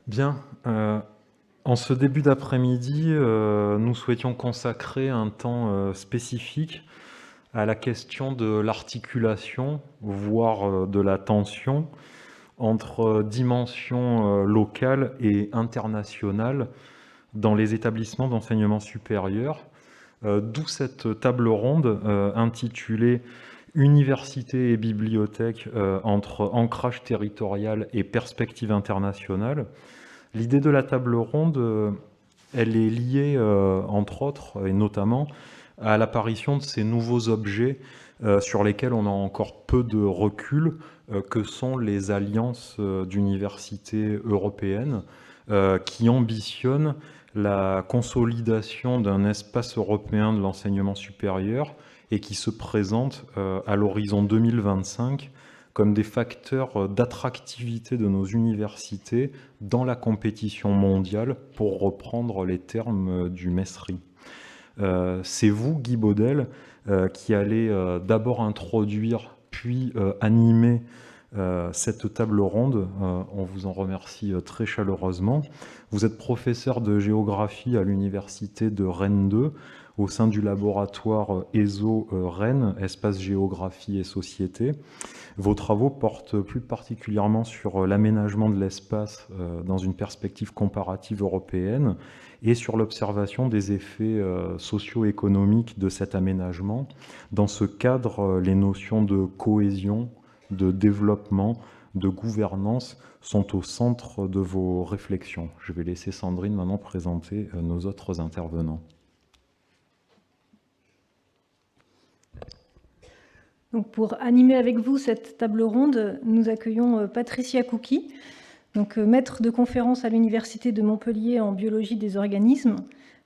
Bien. En ce début d'après-midi, nous souhaitions consacrer un temps spécifique à la question de l'articulation, voire de la tension entre dimension locale et internationale dans les établissements d'enseignement supérieur. D'où cette table ronde intitulée Université et bibliothèque entre ancrage territorial et perspective internationale. L'idée de la table ronde, elle est liée, entre autres, et notamment, à l'apparition de ces nouveaux objets sur lesquels on a encore peu de recul, que sont les alliances d'universités européennes, qui ambitionnent la consolidation d'un espace européen de l'enseignement supérieur et qui se présentent à l'horizon 2025 comme des facteurs d'attractivité de nos universités dans la compétition mondiale, pour reprendre les termes du Mesri. C'est vous, Guy Baudel, qui allez d'abord introduire, puis animer cette table ronde. On vous en remercie très chaleureusement. Vous êtes professeur de géographie à l'université de Rennes 2, au sein du laboratoire ESO Rennes, Espace Géographie et Société. Vos travaux portent plus particulièrement sur l'aménagement de l'espace dans une perspective comparative européenne et sur l'observation des effets socio-économiques de cet aménagement. Dans ce cadre, les notions de cohésion, de développement, de gouvernance sont au centre de vos réflexions. Je vais laisser Sandrine maintenant présenter nos autres intervenants. Donc pour animer avec vous cette table ronde, nous accueillons Patricia Kuki, maître de conférence à l'Université de Montpellier en biologie des organismes.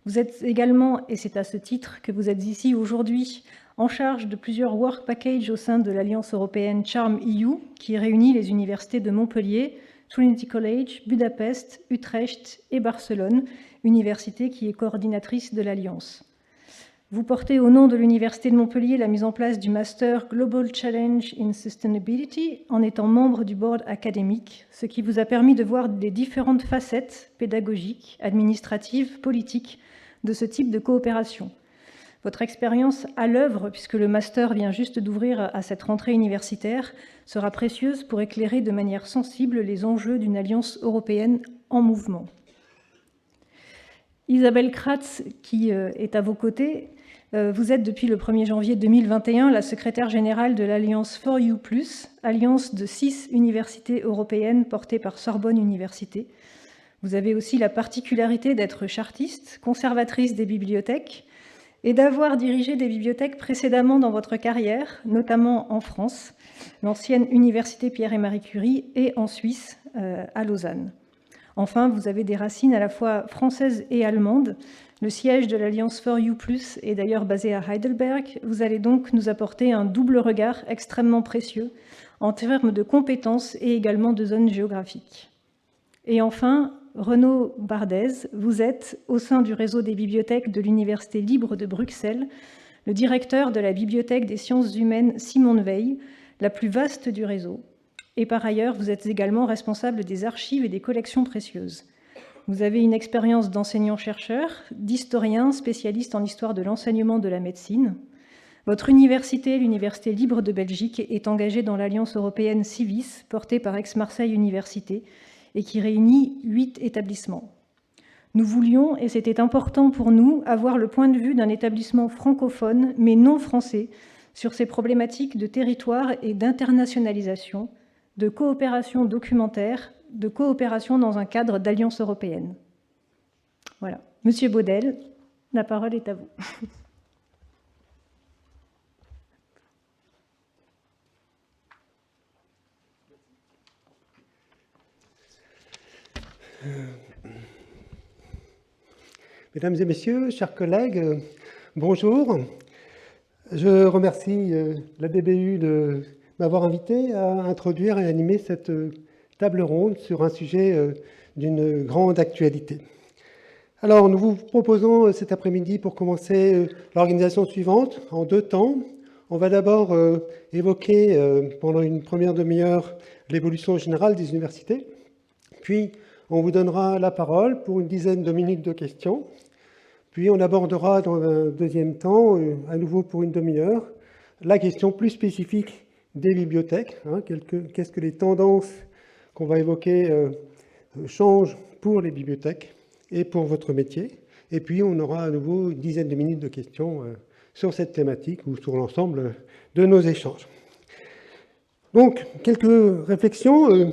Vous êtes également, et c'est à ce titre que vous êtes ici aujourd'hui, en charge de plusieurs work packages au sein de l'Alliance européenne Charm-EU, qui réunit les universités de Montpellier, Trinity College, Budapest, Utrecht et Barcelone, université qui est coordinatrice de l'Alliance. Vous portez au nom de l'Université de Montpellier la mise en place du Master Global Challenge in Sustainability en étant membre du board académique, ce qui vous a permis de voir les différentes facettes pédagogiques, administratives, politiques de ce type de coopération. Votre expérience à l'œuvre, puisque le Master vient juste d'ouvrir à cette rentrée universitaire, sera précieuse pour éclairer de manière sensible les enjeux d'une alliance européenne en mouvement. Isabelle Kratz, qui est à vos côtés, vous êtes depuis le 1er janvier 2021 la secrétaire générale de l'Alliance For You+, alliance de 6 universités européennes portées par Sorbonne Université. Vous avez aussi la particularité d'être chartiste, conservatrice des bibliothèques, et d'avoir dirigé des bibliothèques précédemment dans votre carrière, notamment en France, l'ancienne université Pierre et Marie Curie, et en Suisse, à Lausanne. Enfin, vous avez des racines à la fois françaises et allemandes. Le siège de l'Alliance For You+, est d'ailleurs basé à Heidelberg. Vous allez donc nous apporter un double regard extrêmement précieux en termes de compétences et également de zones géographiques. Et enfin, Renaud Bardez, vous êtes, au sein du réseau des bibliothèques de l'Université libre de Bruxelles, le directeur de la Bibliothèque des sciences humaines Simone Veil, la plus vaste du réseau. Et par ailleurs, vous êtes également responsable des archives et des collections précieuses. Vous avez une expérience d'enseignant-chercheur, d'historien, spécialiste en histoire de l'enseignement de la médecine. Votre université, l'Université libre de Belgique, est engagée dans l'Alliance européenne Civis, portée par Aix-Marseille Université, et qui réunit 8 établissements. Nous voulions, et c'était important pour nous, avoir le point de vue d'un établissement francophone, mais non français, sur ces problématiques de territoire et d'internationalisation, de coopération documentaire, de coopération dans un cadre d'alliance européenne. Voilà. Monsieur Baudel, la parole est à vous. Mesdames et messieurs, chers collègues, bonjour. Je remercie la DBU de m'avoir invité à introduire et animer cette table ronde sur un sujet d'une grande actualité. Alors, nous vous proposons cet après-midi, pour commencer, l'organisation suivante, en 2 temps. On va d'abord évoquer pendant une première demi-heure l'évolution générale des universités, puis On vous donnera la parole pour une dizaine de minutes de questions. Puis on abordera dans un deuxième temps, à nouveau pour une demi-heure, la question plus spécifique des bibliothèques. Qu'est-ce que les tendances qu'on va évoquer changent pour les bibliothèques et pour votre métier. Et puis on aura à nouveau une dizaine de minutes de questions sur cette thématique ou sur l'ensemble de nos échanges. Donc, quelques réflexions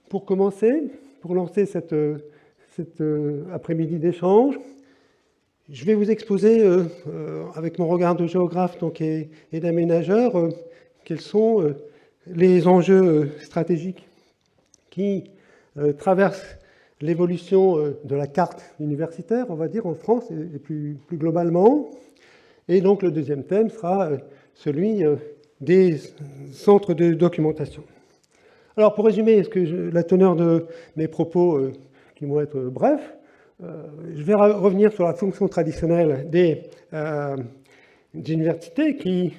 pour commencer, pour lancer cet après-midi d'échange. Je vais vous exposer, avec mon regard de géographe donc, et d'aménageur, quels sont les enjeux stratégiques qui traversent l'évolution de la carte universitaire, on va dire, en France et plus globalement. Et donc le deuxième thème sera celui des centres de documentation. Alors pour résumer la teneur de mes propos, qui vont être brefs, je vais revenir sur la fonction traditionnelle des universités qui,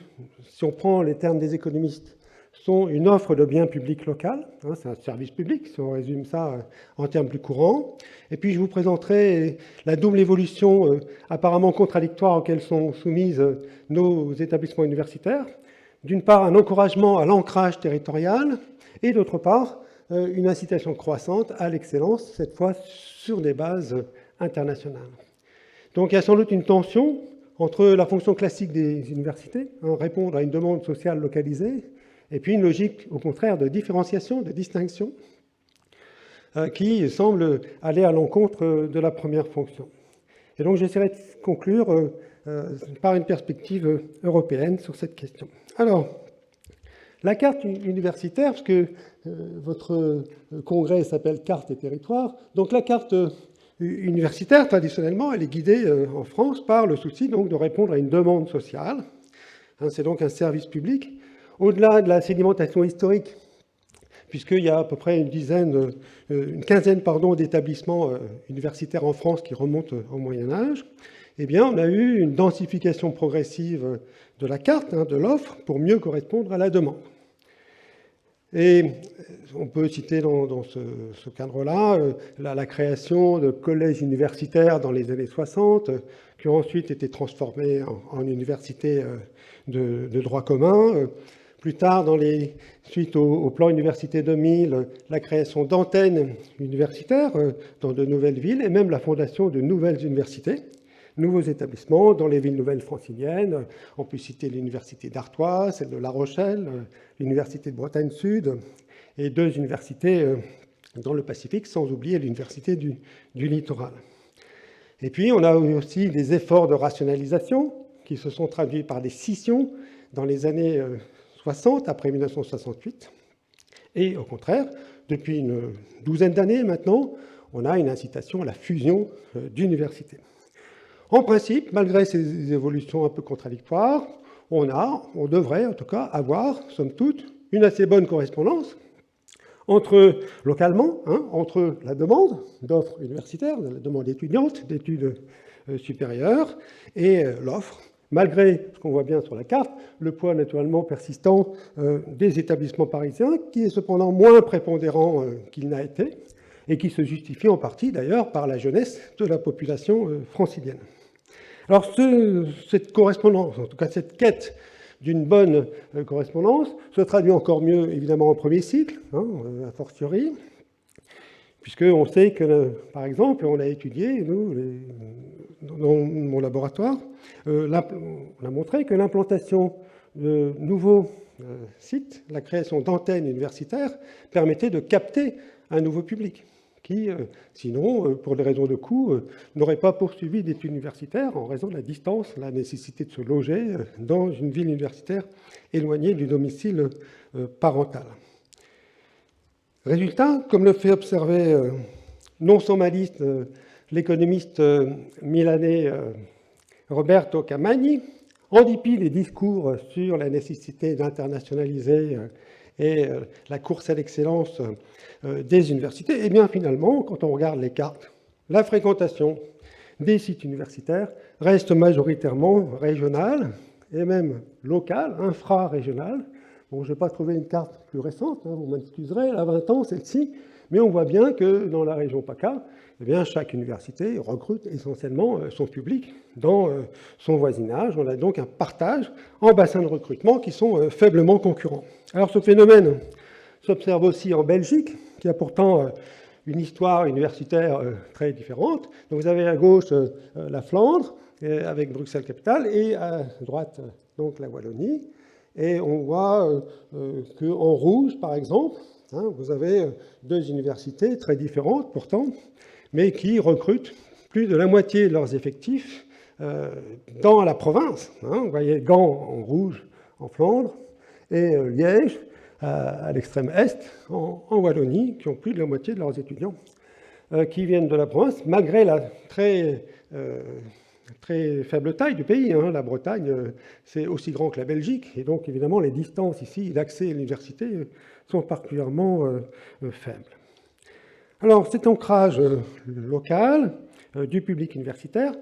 si on prend les termes des économistes, sont une offre de biens publics local, c'est un service public, si on résume ça en termes plus courants. Et puis je vous présenterai la double évolution apparemment contradictoire auxquelles sont soumises nos établissements universitaires. D'une part, un encouragement à l'ancrage territorial, et d'autre part, une incitation croissante à l'excellence, cette fois sur des bases internationales. Donc il y a sans doute une tension entre la fonction classique des universités, répondre à une demande sociale localisée, et puis une logique, au contraire, de différenciation, de distinction, qui semble aller à l'encontre de la première fonction. Et donc j'essaierai de conclure par une perspective européenne sur cette question. Alors, la carte universitaire, parce que votre congrès s'appelle Carte et territoire, donc la carte universitaire, traditionnellement, elle est guidée en France par le souci donc, de répondre à une demande sociale. C'est donc un service public. Au-delà de la sédimentation historique, puisqu'il y a à peu près une quinzaine d'établissements universitaires en France qui remontent au Moyen-Âge, eh bien, on a eu une densification progressive de la carte, de l'offre, pour mieux correspondre à la demande. Et on peut citer dans ce cadre-là la création de collèges universitaires dans les années 60, qui ont ensuite été transformés en universités de droit commun. Plus tard, suite au plan Université 2000, la création d'antennes universitaires dans de nouvelles villes et même la fondation de nouvelles universités, nouveaux établissements dans les villes nouvelles franciliennes. On peut citer l'Université d'Artois, celle de La Rochelle, l'Université de Bretagne Sud et 2 universités dans le Pacifique, sans oublier l'Université du Littoral. Et puis, on a aussi des efforts de rationalisation qui se sont traduits par des scissions dans les années 60, après 1968. Et au contraire, depuis une douzaine d'années maintenant, on a une incitation à la fusion d'universités. En principe, malgré ces évolutions un peu contradictoires, on devrait en tout cas avoir, somme toute, une assez bonne correspondance localement, entre la demande d'offres universitaires, la demande étudiante, d'études supérieures, et l'offre, malgré ce qu'on voit bien sur la carte, le poids naturellement persistant des établissements parisiens, qui est cependant moins prépondérant qu'il n'a été, et qui se justifie en partie d'ailleurs par la jeunesse de la population francilienne. Alors cette correspondance, en tout cas cette quête d'une bonne correspondance, se traduit encore mieux évidemment en premier cycle, a fortiori, puisqu'on sait que, par exemple, on a étudié, nous, dans mon laboratoire, on a montré que l'implantation de nouveaux sites, la création d'antennes universitaires, permettait de capter un nouveau public qui, sinon, pour des raisons de coût, n'aurait pas poursuivi d'études universitaires en raison de la distance, la nécessité de se loger dans une ville universitaire éloignée du domicile parental. Résultat, comme le fait observer non sans malice l'économiste milanais Roberto Camagni, en dépit des discours sur la nécessité d'internationaliser et la course à l'excellence des universités, et bien finalement, quand on regarde les cartes, la fréquentation des sites universitaires reste majoritairement régionale et même locale, infra-régionale. Bon, je n'ai pas trouvé une carte plus récente, vous m'excuserez, elle a 20 ans celle-ci, Mais on voit bien que dans la région PACA, eh bien, chaque université recrute essentiellement son public dans son voisinage. On a donc un partage en bassins de recrutement qui sont faiblement concurrents. Alors ce phénomène s'observe aussi en Belgique, qui a pourtant une histoire universitaire très différente. Donc vous avez à gauche la Flandre, avec Bruxelles-Capitale, et à droite donc la Wallonie. Et on voit qu'en rouge, par exemple, vous avez deux universités très différentes pourtant, mais qui recrutent plus de la moitié de leurs effectifs dans la province. Vous voyez Gand en rouge en Flandre et Liège à l'extrême est en Wallonie, qui ont plus de la moitié de leurs étudiants qui viennent de la province, malgré la très faible taille du pays. La Bretagne, c'est aussi grand que la Belgique, et donc évidemment les distances ici d'accès à l'université sont particulièrement faibles. Alors cet ancrage local du public universitaire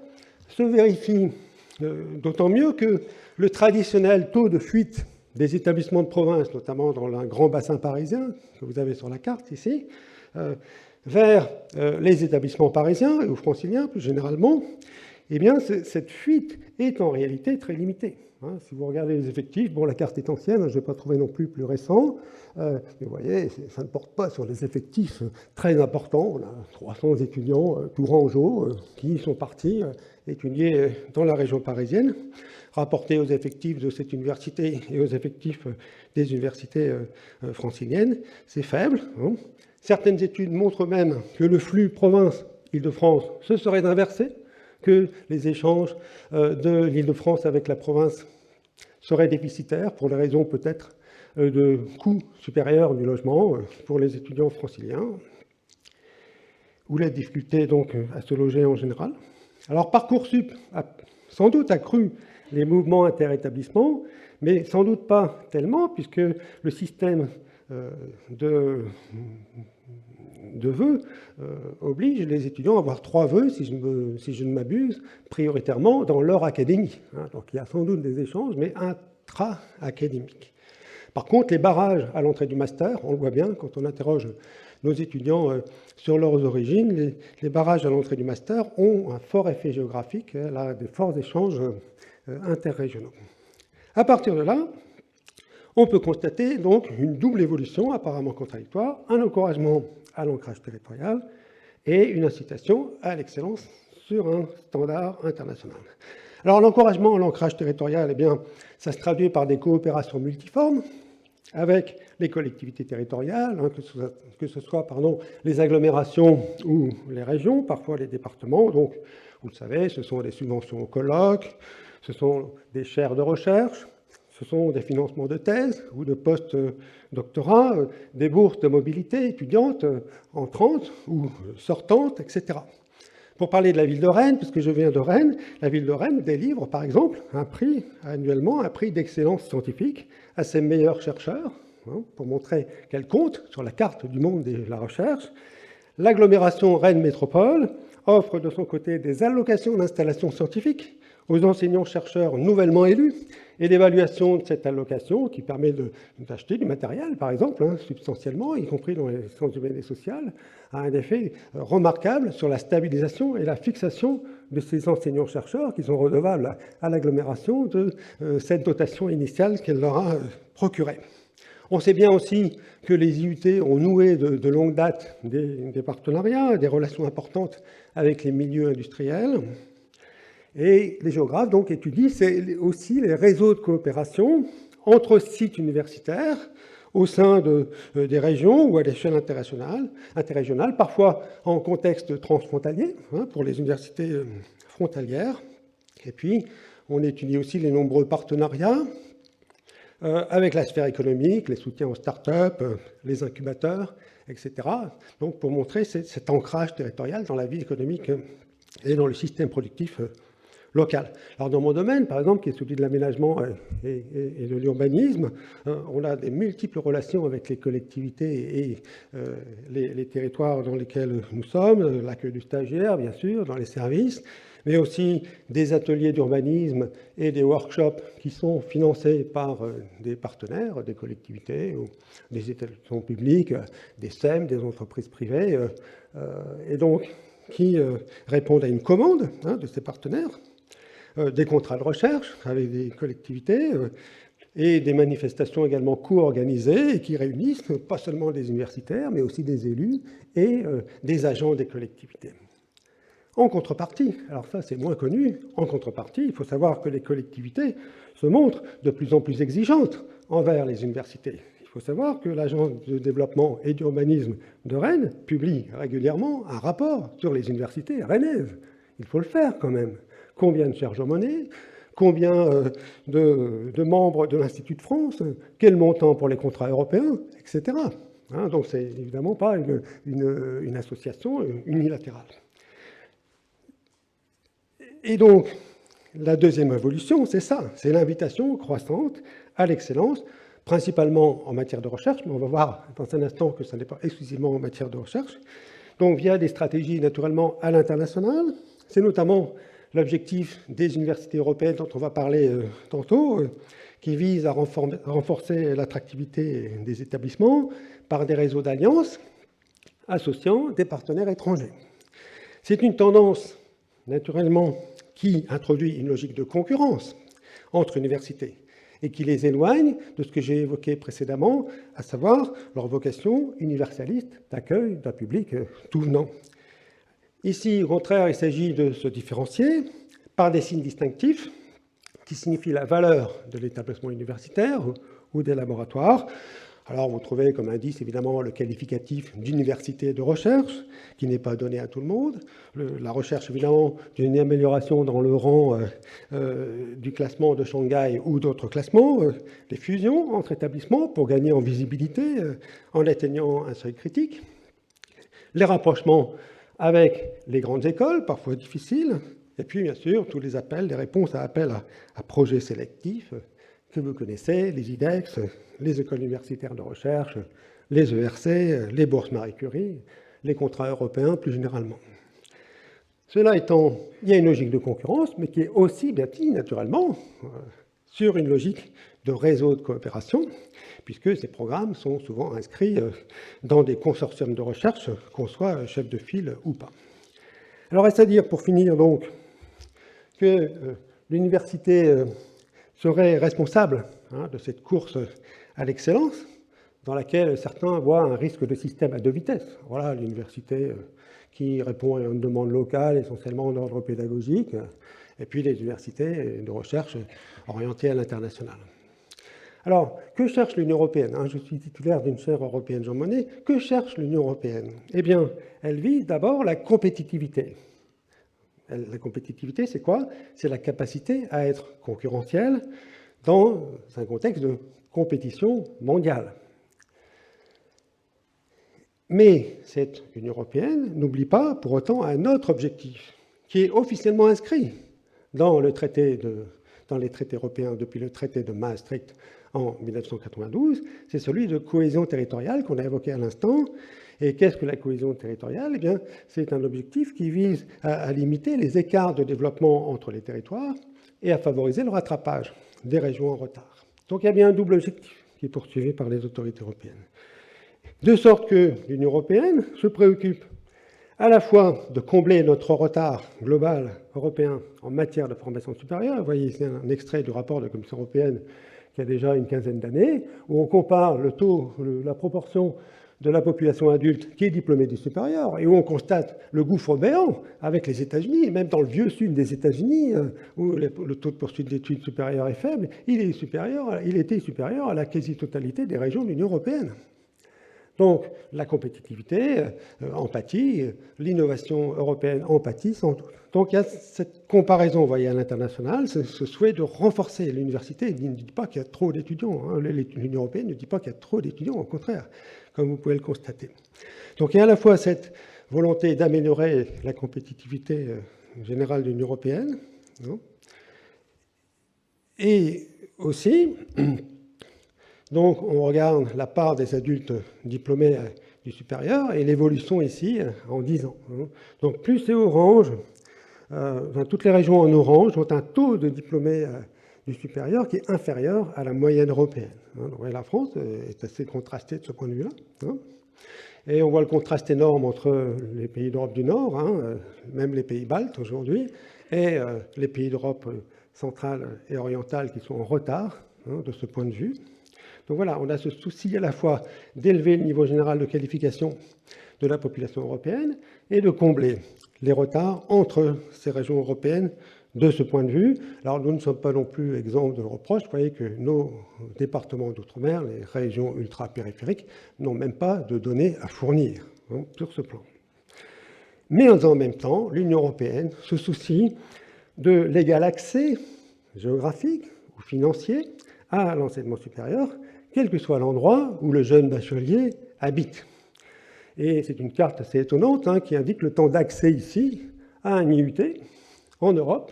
se vérifie d'autant mieux que le traditionnel taux de fuite des établissements de province, notamment dans un grand bassin parisien que vous avez sur la carte ici, vers les établissements parisiens ou franciliens plus généralement, eh bien, cette fuite est en réalité très limitée. Si vous regardez les effectifs, bon, la carte est ancienne, je ne vais pas trouver non plus récent, mais vous voyez, ça ne porte pas sur des effectifs très importants. On a 300 étudiants tourangeaux qui sont partis étudier dans la région parisienne. Rapporté aux effectifs de cette université et aux effectifs des universités franciliennes, c'est faible. Certaines études montrent même que le flux province-Île-de-France se serait inversé, que les échanges de l'Île-de-France avec la province seraient déficitaires pour les raisons peut-être de coûts supérieurs du logement pour les étudiants franciliens, ou la difficulté donc à se loger en général. Alors Parcoursup a sans doute accru les mouvements interétablissements, mais sans doute pas tellement, puisque le système de vœux oblige les étudiants à avoir 3 vœux, si je ne m'abuse, prioritairement dans leur académie. Donc il y a sans doute des échanges, mais intra-académiques. Par contre, les barrages à l'entrée du master, on le voit bien quand on interroge nos étudiants sur leurs origines, les barrages à l'entrée du master ont un fort effet géographique, là, des forts échanges interrégionaux. À partir de là, on peut constater donc une double évolution apparemment contradictoire, un encouragement à l'ancrage territorial et une incitation à l'excellence sur un standard international. Alors l'encouragement à l'ancrage territorial, eh bien, ça se traduit par des coopérations multiformes avec les collectivités territoriales, que ce soit les agglomérations ou les régions, parfois les départements. Donc, vous le savez, ce sont des subventions aux colloques, ce sont des chaires de recherche, ce sont des financements de thèse ou de post-doctorat, des bourses de mobilité étudiantes entrantes ou sortantes, etc. Pour parler de la ville de Rennes, puisque je viens de Rennes, la ville de Rennes délivre par exemple annuellement un prix d'excellence scientifique à ses meilleurs chercheurs, pour montrer qu'elle compte sur la carte du monde de la recherche. L'agglomération Rennes Métropole offre de son côté des allocations d'installations scientifiques aux enseignants-chercheurs nouvellement élus et l'évaluation de cette allocation qui permet d'acheter du matériel, par exemple, substantiellement, y compris dans les sciences humaines et sociales, a un effet remarquable sur la stabilisation et la fixation de ces enseignants-chercheurs qui sont redevables à l'agglomération de cette dotation initiale qu'elle leur a procurée. On sait bien aussi que les IUT ont noué de longue date des partenariats, des relations importantes avec les milieux industriels. Et les géographes donc étudient aussi les réseaux de coopération entre sites universitaires au sein des régions ou à l'échelle interrégionale, parfois en contexte transfrontalier pour les universités frontalières. Et puis, on étudie aussi les nombreux partenariats avec la sphère économique, les soutiens aux start-up, les incubateurs, etc. Donc, pour montrer cet ancrage territorial dans la vie économique et dans le système productif local. Alors dans mon domaine, par exemple, qui est celui de l'aménagement et de l'urbanisme, on a des multiples relations avec les collectivités et les territoires dans lesquels nous sommes, l'accueil du stagiaire, bien sûr, dans les services, mais aussi des ateliers d'urbanisme et des workshops qui sont financés par des partenaires, des collectivités, ou des établissements publics, des SEM, des entreprises privées, et donc qui répondent à une commande de ces partenaires, des contrats de recherche avec des collectivités, et des manifestations également co-organisées et qui réunissent pas seulement des universitaires, mais aussi des élus et des agents des collectivités. En contrepartie, alors ça c'est moins connu, en contrepartie, il faut savoir que les collectivités se montrent de plus en plus exigeantes envers les universités. Il faut savoir que l'Agence de développement et d'urbanisme de Rennes publie régulièrement un rapport sur les universités rennaises. Il faut le faire quand même. Combien de Serge Monnet ? Combien de membres de l'Institut de France, quel montant pour les contrats européens, etc. Donc c'est évidemment pas une association unilatérale. Et donc, la deuxième évolution, c'est ça, c'est l'invitation croissante à l'excellence, principalement en matière de recherche, mais on va voir dans un instant que ce n'est pas exclusivement en matière de recherche, donc via des stratégies naturellement à l'international. C'est notamment l'objectif des universités européennes dont on va parler tantôt, qui vise à renforcer l'attractivité des établissements par des réseaux d'alliances associant des partenaires étrangers. C'est une tendance, naturellement, qui introduit une logique de concurrence entre universités et qui les éloigne de ce que j'ai évoqué précédemment, à savoir leur vocation universaliste d'accueil d'un public tout venant. Ici, au contraire, il s'agit de se différencier par des signes distinctifs qui signifient la valeur de l'établissement universitaire ou des laboratoires. Alors, vous trouvez comme indice, évidemment, le qualificatif d'université de recherche, qui n'est pas donné à tout le monde. La recherche, évidemment, d'une amélioration dans le rang du classement de Shanghai ou d'autres classements, les fusions entre établissements pour gagner en visibilité en atteignant un seuil critique, les rapprochements avec les grandes écoles, parfois difficiles, et puis bien sûr tous les appels, les réponses à appels à projets sélectifs que vous connaissez, les IDEX, les écoles universitaires de recherche, les ERC, les bourses Marie Curie, les contrats européens plus généralement. Cela étant, il y a une logique de concurrence, mais qui est aussi bâtie naturellement sur une logique de réseau de coopération, puisque ces programmes sont souvent inscrits dans des consortiums de recherche, qu'on soit chef de file ou pas. Alors, est-ce à dire, pour finir donc, que l'université serait responsable de cette course à l'excellence, dans laquelle certains voient un risque de système à deux vitesses. Voilà, l'université qui répond à une demande locale, essentiellement d'ordre pédagogique, et puis les universités de recherche orientées à l'international. Alors, que cherche l'Union européenne ? Je suis titulaire d'une chaire européenne Jean Monnet. Que cherche l'Union européenne ? Eh bien, elle vise d'abord la compétitivité. La compétitivité, c'est quoi ? C'est la capacité à être concurrentielle dans un contexte de compétition mondiale. Mais cette Union européenne n'oublie pas pour autant un autre objectif qui est officiellement inscrit dans les traités européens depuis le traité de Maastricht en 1992, c'est celui de cohésion territoriale qu'on a évoqué à l'instant. Et qu'est-ce que la cohésion territoriale ? Eh bien, c'est un objectif qui vise à limiter les écarts de développement entre les territoires et à favoriser le rattrapage des régions en retard. Donc il y a bien un double objectif qui est poursuivi par les autorités européennes. De sorte que l'Union européenne se préoccupe à la fois de combler notre retard global européen en matière de formation supérieure. Vous voyez ici un extrait du rapport de la Commission européenne qui a déjà une quinzaine d'années, où on compare le taux, la proportion de la population adulte qui est diplômée du supérieur, et où on constate le gouffre béant avec les États-Unis, même dans le vieux sud des États-Unis, où le taux de poursuite d'études supérieures est faible, il était supérieur à la quasi-totalité des régions de l'Union européenne. Donc, la compétitivité en pâtit, l'innovation européenne en pâtit sans doute. Donc, il y a cette comparaison, vous voyez, à l'international, ce souhait de renforcer l'université. Il ne dit pas qu'il y a trop d'étudiants. L'Union européenne ne dit pas qu'il y a trop d'étudiants, au contraire, comme vous pouvez le constater. Donc, il y a à la fois cette volonté d'améliorer la compétitivité générale de l'Union européenne, et aussi... Donc, on regarde la part des adultes diplômés du supérieur et l'évolution ici en 10 ans. Donc, plus c'est orange, toutes les régions en orange ont un taux de diplômés du supérieur qui est inférieur à la moyenne européenne. Donc, la France est assez contrastée de ce point de vue-là. Et on voit le contraste énorme entre les pays d'Europe du Nord, même les pays baltes aujourd'hui, et les pays d'Europe centrale et orientale qui sont en retard de ce point de vue. Donc voilà, on a ce souci à la fois d'élever le niveau général de qualification de la population européenne et de combler les retards entre ces régions européennes de ce point de vue. Alors nous ne sommes pas non plus exempts de reproches. Vous voyez que nos départements d'outre-mer, les régions ultra-périphériques, n'ont même pas de données à fournir sur ce plan. Mais en même temps, l'Union européenne se soucie de l'égal accès géographique ou financier à l'enseignement supérieur, quel que soit l'endroit où le jeune bachelier habite. Et c'est une carte assez étonnante qui indique le temps d'accès ici à un IUT en Europe,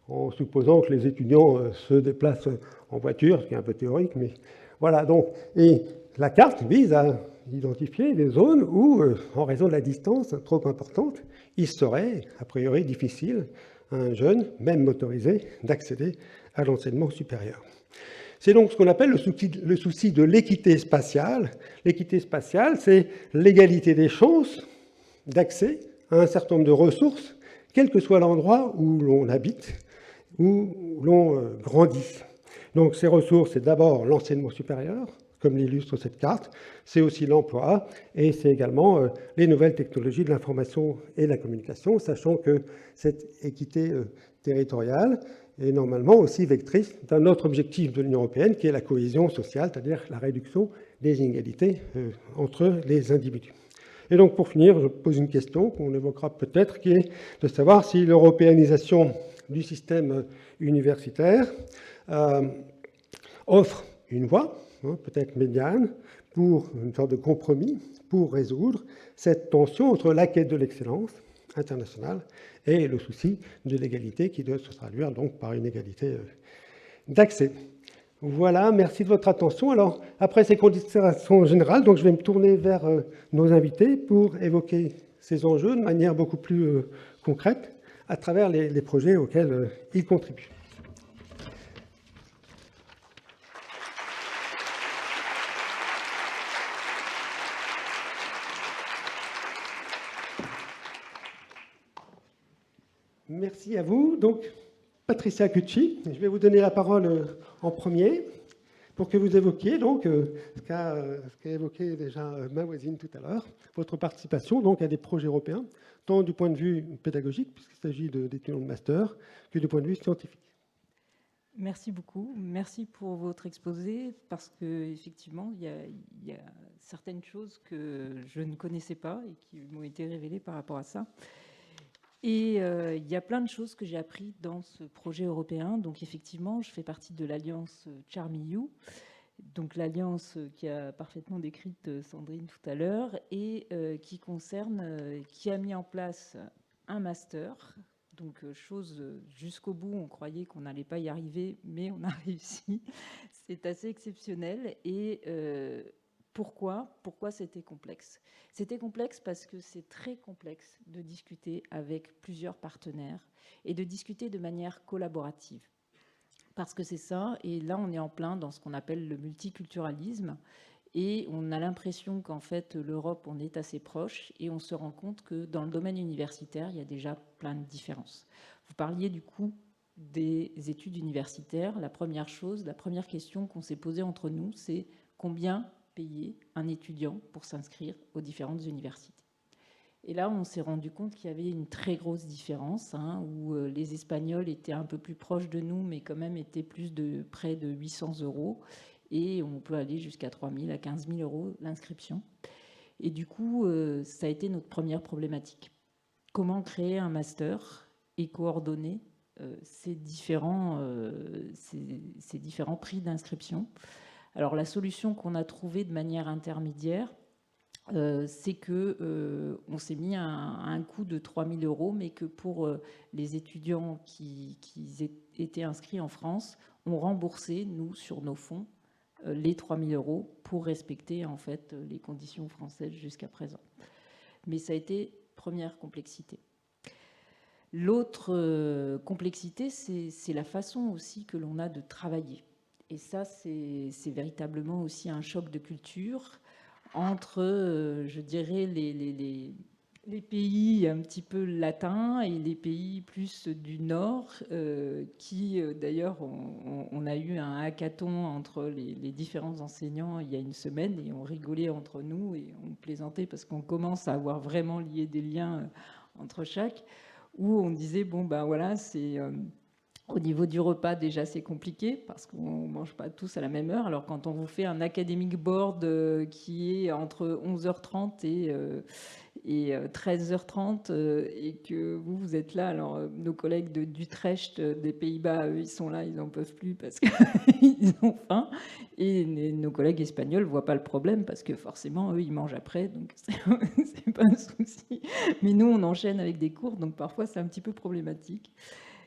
en supposant que les étudiants se déplacent en voiture, ce qui est un peu théorique, mais voilà. Donc, et la carte vise à identifier des zones où, en raison de la distance trop importante, il serait a priori difficile à un jeune, même motorisé, d'accéder à l'enseignement supérieur. C'est donc ce qu'on appelle le souci de l'équité spatiale. L'équité spatiale, c'est l'égalité des chances d'accès à un certain nombre de ressources, quel que soit l'endroit où l'on habite, où l'on grandit. Donc ces ressources, c'est d'abord l'enseignement supérieur, comme l'illustre cette carte, c'est aussi l'emploi, et c'est également les nouvelles technologies de l'information et de la communication, sachant que cette équité territoriale est normalement aussi vectrice d'un autre objectif de l'Union européenne, qui est la cohésion sociale, c'est-à-dire la réduction des inégalités entre les individus. Et donc, pour finir, je pose une question qu'on évoquera peut-être, qui est de savoir si l'européanisation du système universitaire offre une voie, peut-être médiane, pour une sorte de compromis, pour résoudre cette tension entre la quête de l'excellence internationale et le souci de l'égalité qui doit se traduire donc par une égalité d'accès. Voilà, merci de votre attention. Alors, après ces considérations générales, donc je vais me tourner vers nos invités pour évoquer ces enjeux de manière beaucoup plus concrète à travers les projets auxquels ils contribuent. Merci à vous. Donc, Patricia Cucci, je vais vous donner la parole en premier pour que vous évoquiez donc ce qu'a évoqué déjà ma voisine tout à l'heure, votre participation donc à des projets européens, tant du point de vue pédagogique, puisqu'il s'agit d'étudiants de master, que du point de vue scientifique. Merci beaucoup. Merci pour votre exposé, parce qu'effectivement, il y a certaines choses que je ne connaissais pas et qui m'ont été révélées par rapport à ça. Et il y a plein de choses que j'ai appris dans ce projet européen. Donc effectivement, je fais partie de l'alliance Charmillu, donc l'alliance qui a parfaitement décrite Sandrine tout à l'heure, et qui a mis en place un master. Donc chose jusqu'au bout, on croyait qu'on n'allait pas y arriver, mais on a réussi. C'est assez exceptionnel. Et pourquoi c'était complexe? C'était complexe parce que c'est très complexe de discuter avec plusieurs partenaires et de discuter de manière collaborative. Parce que c'est ça, et là on est en plein dans ce qu'on appelle le multiculturalisme, et on a l'impression qu'en fait l'Europe, on est assez proche, et on se rend compte que dans le domaine universitaire, il y a déjà plein de différences. Vous parliez du coût des études universitaires. La première question qu'on s'est posée entre nous, c'est combien payer un étudiant pour s'inscrire aux différentes universités. Et là, on s'est rendu compte qu'il y avait une très grosse différence, où les Espagnols étaient un peu plus proches de nous, mais quand même étaient près de 800 €, et on peut aller jusqu'à 3 000 à 15 000 € l'inscription. Et du coup, ça a été notre première problématique. Comment créer un master et coordonner ces différents prix d'inscription? Alors la solution qu'on a trouvée de manière intermédiaire, c'est qu'on s'est mis à un coût de 3 000 €, mais que pour les étudiants qui étaient inscrits en France, on remboursait, nous, sur nos fonds, les 3 000 € pour respecter en fait les conditions françaises jusqu'à présent. Mais ça a été première complexité. L'autre complexité, c'est la façon aussi que l'on a de travailler. Et ça, c'est véritablement aussi un choc de culture entre, je dirais, les pays un petit peu latins et les pays plus du Nord, qui, d'ailleurs, on a eu un hackathon entre les différents enseignants il y a une semaine, et on rigolait entre nous et on plaisantait parce qu'on commence à avoir vraiment lié des liens entre chaque, où on disait, bon, ben voilà, c'est... au niveau du repas, déjà, c'est compliqué parce qu'on ne mange pas tous à la même heure. Alors, quand on vous fait un academic board qui est entre 11h30 et 13h30 et que vous êtes là, alors nos collègues d'Utrecht, des Pays-Bas, eux, ils sont là, ils n'en peuvent plus parce qu'ils ont faim. Et nos collègues espagnols ne voient pas le problème parce que forcément, eux, ils mangent après, donc c'est pas un souci. Mais nous, on enchaîne avec des cours, donc parfois, c'est un petit peu problématique.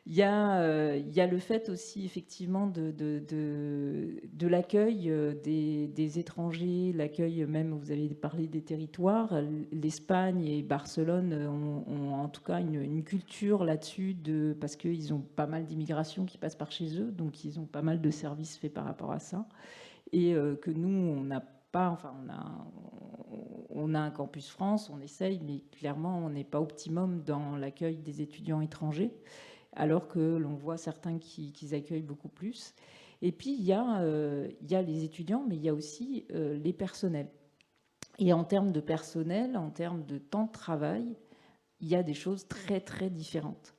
Il y a le fait aussi, effectivement, de l'accueil des étrangers, l'accueil même, vous avez parlé des territoires. L'Espagne et Barcelone ont en tout cas une culture là-dessus, parce qu'ils ont pas mal d'immigration qui passe par chez eux, donc ils ont pas mal de services faits par rapport à ça. Et que nous, on n'a pas, enfin, on a un campus France, on essaye, mais clairement, on n'est pas optimum dans l'accueil des étudiants étrangers, alors que l'on voit certains qui accueillent beaucoup plus. Et puis, il y a les étudiants, mais il y a aussi les personnels. Et en termes de personnel, en termes de temps de travail, il y a des choses très, très différentes.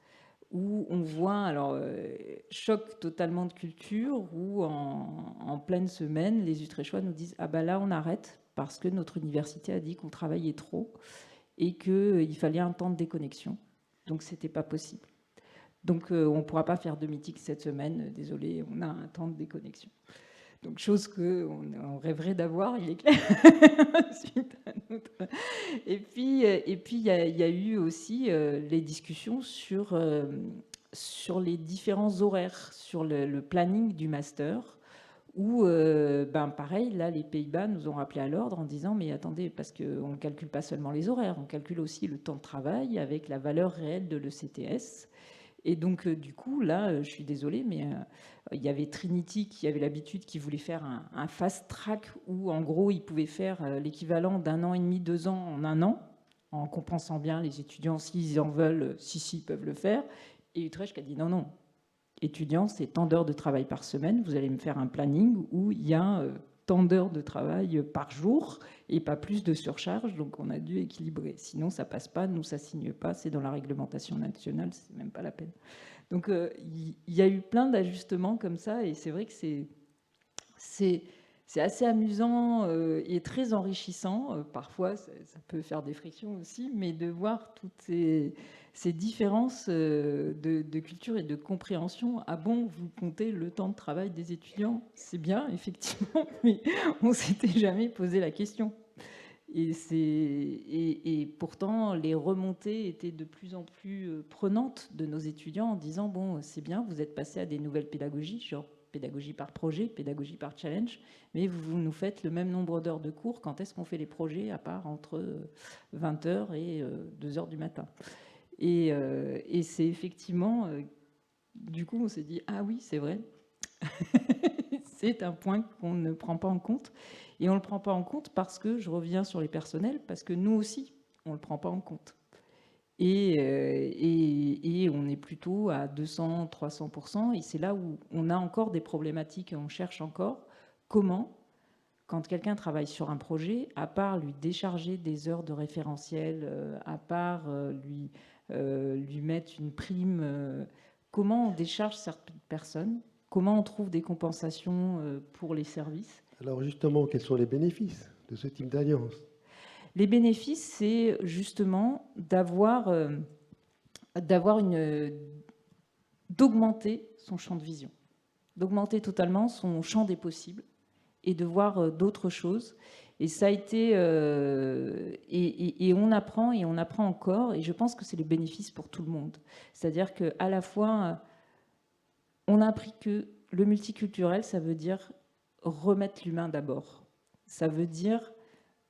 Où on voit, alors, choc totalement de culture, où en pleine semaine, les Utrechois nous disent « Ah ben là, on arrête, parce que notre université a dit qu'on travaillait trop et qu'il fallait un temps de déconnexion. Donc, c'était pas possible. » Donc, on ne pourra pas faire de meeting cette semaine. Désolé, on a un temps de déconnexion. Donc, chose qu'on rêverait d'avoir, il est clair. Suite à notre... Et puis, il y a eu aussi les discussions sur les différents horaires, sur le planning du master, où, pareil, là, les Pays-Bas nous ont rappelé à l'ordre en disant « Mais attendez, parce qu'on ne calcule pas seulement les horaires, on calcule aussi le temps de travail avec la valeur réelle de l'ECTS. » Et donc, du coup, là, je suis désolée, mais il y avait Trinity qui avait l'habitude, qui voulait faire un fast track où, en gros, ils pouvaient faire l'équivalent d'1 an et demi, 2 ans en 1 an, en compensant bien les étudiants s'ils en veulent, si, ils peuvent le faire. Et Utrecht a dit non, non, étudiants, c'est tant d'heures de travail par semaine, vous allez me faire un planning où il y a tant d'heures de travail par jour et pas plus de surcharge, donc on a dû équilibrer. Sinon, ça passe pas, nous, ça signe pas, c'est dans la réglementation nationale, c'est même pas la peine. Donc, il y a eu plein d'ajustements comme ça, et c'est vrai que c'est assez amusant et très enrichissant. Parfois, ça peut faire des frictions aussi, mais de voir toutes ces différences de culture et de compréhension. Ah bon, vous comptez le temps de travail des étudiants? C'est bien, effectivement, mais on ne s'était jamais posé la question. Et pourtant, les remontées étaient de plus en plus prenantes de nos étudiants en disant, bon, c'est bien, vous êtes passé à des nouvelles pédagogies, genre pédagogie par projet, pédagogie par challenge, mais vous nous faites le même nombre d'heures de cours. Quand est-ce qu'on fait les projets, à part entre 20h et 2h du matin? Et c'est effectivement, du coup, on s'est dit, ah oui, c'est vrai, c'est un point qu'on ne prend pas en compte. Et on ne le prend pas en compte parce que, je reviens sur les personnels, parce que nous aussi, on ne le prend pas en compte. Et on est plutôt à 200, 300%, et c'est là où on a encore des problématiques, et on cherche encore comment, quand quelqu'un travaille sur un projet, à part lui décharger des heures de référentiel, à part lui mettre une prime, comment on décharge certaines personnes, comment on trouve des compensations pour les services. Alors justement, quels sont les bénéfices de ce type d'alliance? Les bénéfices, c'est justement d'augmenter son champ de vision, d'augmenter totalement son champ des possibles et de voir d'autres choses. Et ça a été... et on apprend encore, et je pense que c'est le bénéfice pour tout le monde. C'est-à-dire qu'à la fois, on a appris que le multiculturel, ça veut dire remettre l'humain d'abord. Ça veut dire,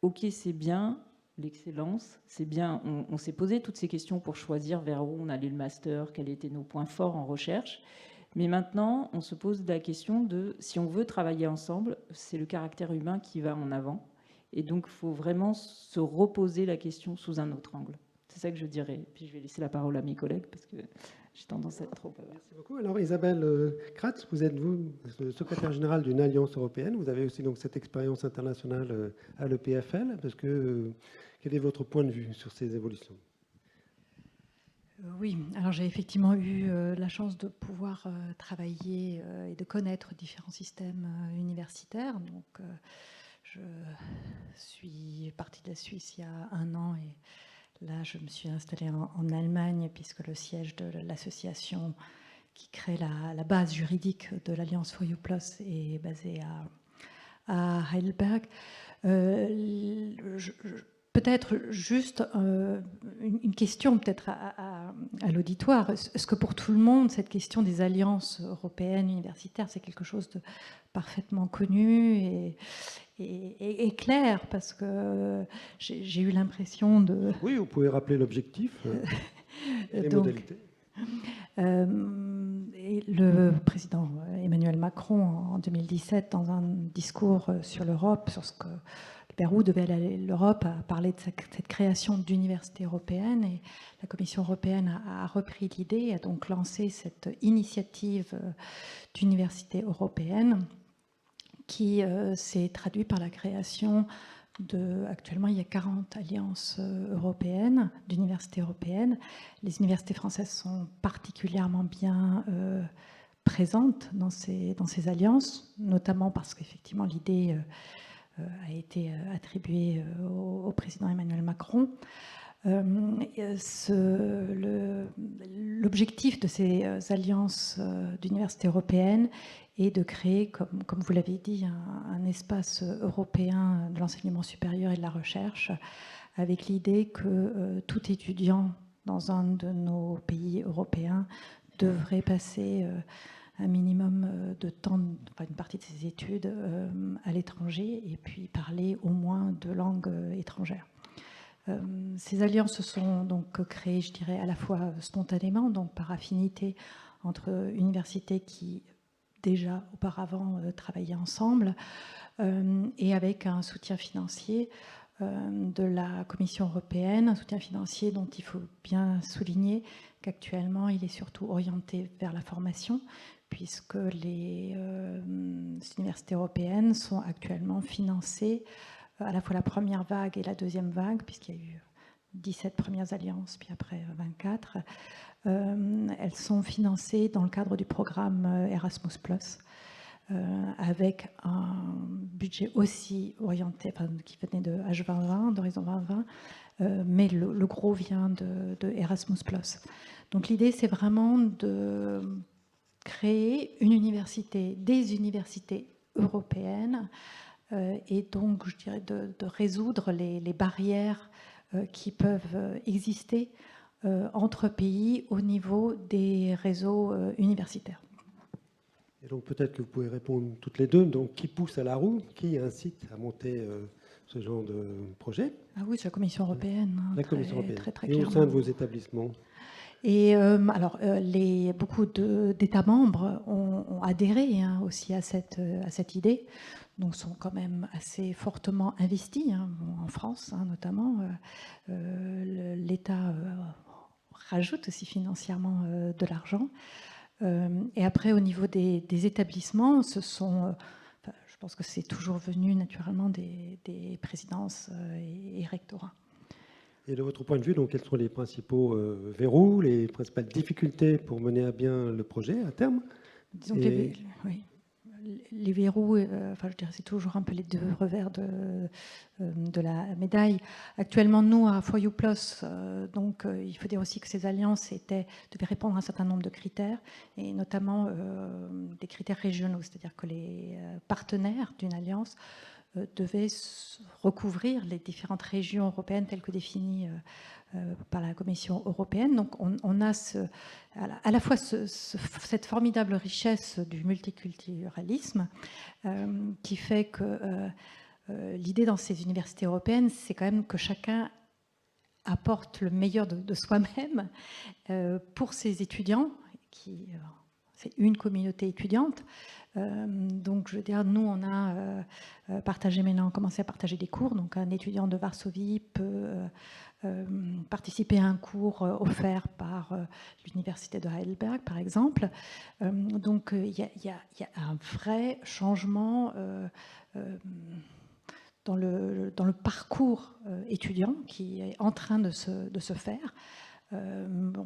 ok, c'est bien, l'excellence. C'est bien, on s'est posé toutes ces questions pour choisir vers où on allait le master, quels étaient nos points forts en recherche. Mais maintenant, on se pose la question de si on veut travailler ensemble, c'est le caractère humain qui va en avant. Et donc, il faut vraiment se reposer la question sous un autre angle. C'est ça que je dirais. Puis je vais laisser la parole à mes collègues parce que j'ai tendance à être trop bavard. Merci beaucoup. Alors Isabelle Kratz, vous êtes le secrétaire général d'une alliance européenne. Vous avez aussi donc cette expérience internationale à l'EPFL. Quel est votre point de vue sur ces évolutions? Oui, alors j'ai effectivement eu la chance de pouvoir travailler et de connaître différents systèmes universitaires. Donc, je suis partie de la Suisse il y a 1 an et là, je me suis installée en Allemagne puisque le siège de l'association qui crée la base juridique de l'Alliance For You Plus est basé à Heidelberg. Peut-être juste une question peut-être à l'auditoire. Est-ce que pour tout le monde, cette question des alliances européennes universitaires, c'est quelque chose de parfaitement connu et clair? Parce que j'ai eu l'impression de... Oui, vous pouvez rappeler l'objectif et les modalités. Et le président Emmanuel Macron, en 2017, dans un discours sur l'Europe, sur ce que vers où devait aller l'Europe, a parlé de cette création d'universités européennes, et la Commission européenne a repris l'idée et a donc lancé cette initiative d'université européenne qui s'est traduite par la création actuellement il y a 40 alliances européennes, d'universités européennes. Les universités françaises sont particulièrement bien présentes dans ces alliances, notamment parce qu'effectivement l'idée a été attribuée au président Emmanuel Macron. L'objectif de ces alliances d'universités européennes est de créer, comme vous l'avez dit, un espace européen de l'enseignement supérieur et de la recherche, avec l'idée que tout étudiant dans un de nos pays européens devrait passer un minimum de temps, enfin une partie de ses études à l'étranger, et puis parler au moins 2 langues étrangères. Ces alliances se sont donc créées, je dirais, à la fois spontanément, donc par affinité entre universités qui déjà auparavant travaillaient ensemble, et avec un soutien financier de la Commission européenne, un soutien financier dont il faut bien souligner qu'actuellement il est surtout orienté vers la formation, puisque les universités européennes sont actuellement financées à la fois la première vague et la deuxième vague, puisqu'il y a eu 17 premières alliances, puis après 24. Elles sont financées dans le cadre du programme Erasmus+, avec un budget aussi orienté, enfin, qui venait de H2020, d'Horizon 2020, mais le gros vient de Erasmus+. Donc l'idée, c'est vraiment de créer une université, des universités européennes, et donc, je dirais, de résoudre les barrières qui peuvent exister entre pays au niveau des réseaux universitaires. Et donc peut-être que vous pouvez répondre toutes les deux. Donc qui pousse à la roue, qui incite à monter ce genre de projet? Ah oui, c'est la Commission européenne. La Commission européenne. Très et clairement. au sein de vos établissements? Et alors, beaucoup d'États membres ont adhéré aussi à cette idée, donc sont quand même assez fortement investis, en France notamment. L'État rajoute aussi financièrement de l'argent. Et après, au niveau des établissements, je pense que c'est toujours venu naturellement des présidences et rectorats. Et de votre point de vue, donc, quels sont les principaux verrous, les principales difficultés pour mener à bien le projet à terme? Disons que les verrous, enfin, je dirais, c'est toujours un peu les 2 revers de la médaille. Actuellement, nous, à For You Plus, donc, il faut dire aussi que ces alliances devaient répondre à un certain nombre de critères, et notamment des critères régionaux, c'est-à-dire que les partenaires d'une alliance devaient recouvrir les différentes régions européennes telles que définies par la Commission européenne. Donc on a à la fois cette formidable richesse du multiculturalisme qui fait que l'idée dans ces universités européennes, c'est quand même que chacun apporte le meilleur de soi-même pour ses étudiants, c'est une communauté étudiante. Donc, je veux dire, nous, on a commencé à partager des cours. Donc, un étudiant de Varsovie peut participer à un cours offert par l'université de Heidelberg, par exemple. Donc, il y a un vrai changement dans le parcours étudiant qui est en train de se faire.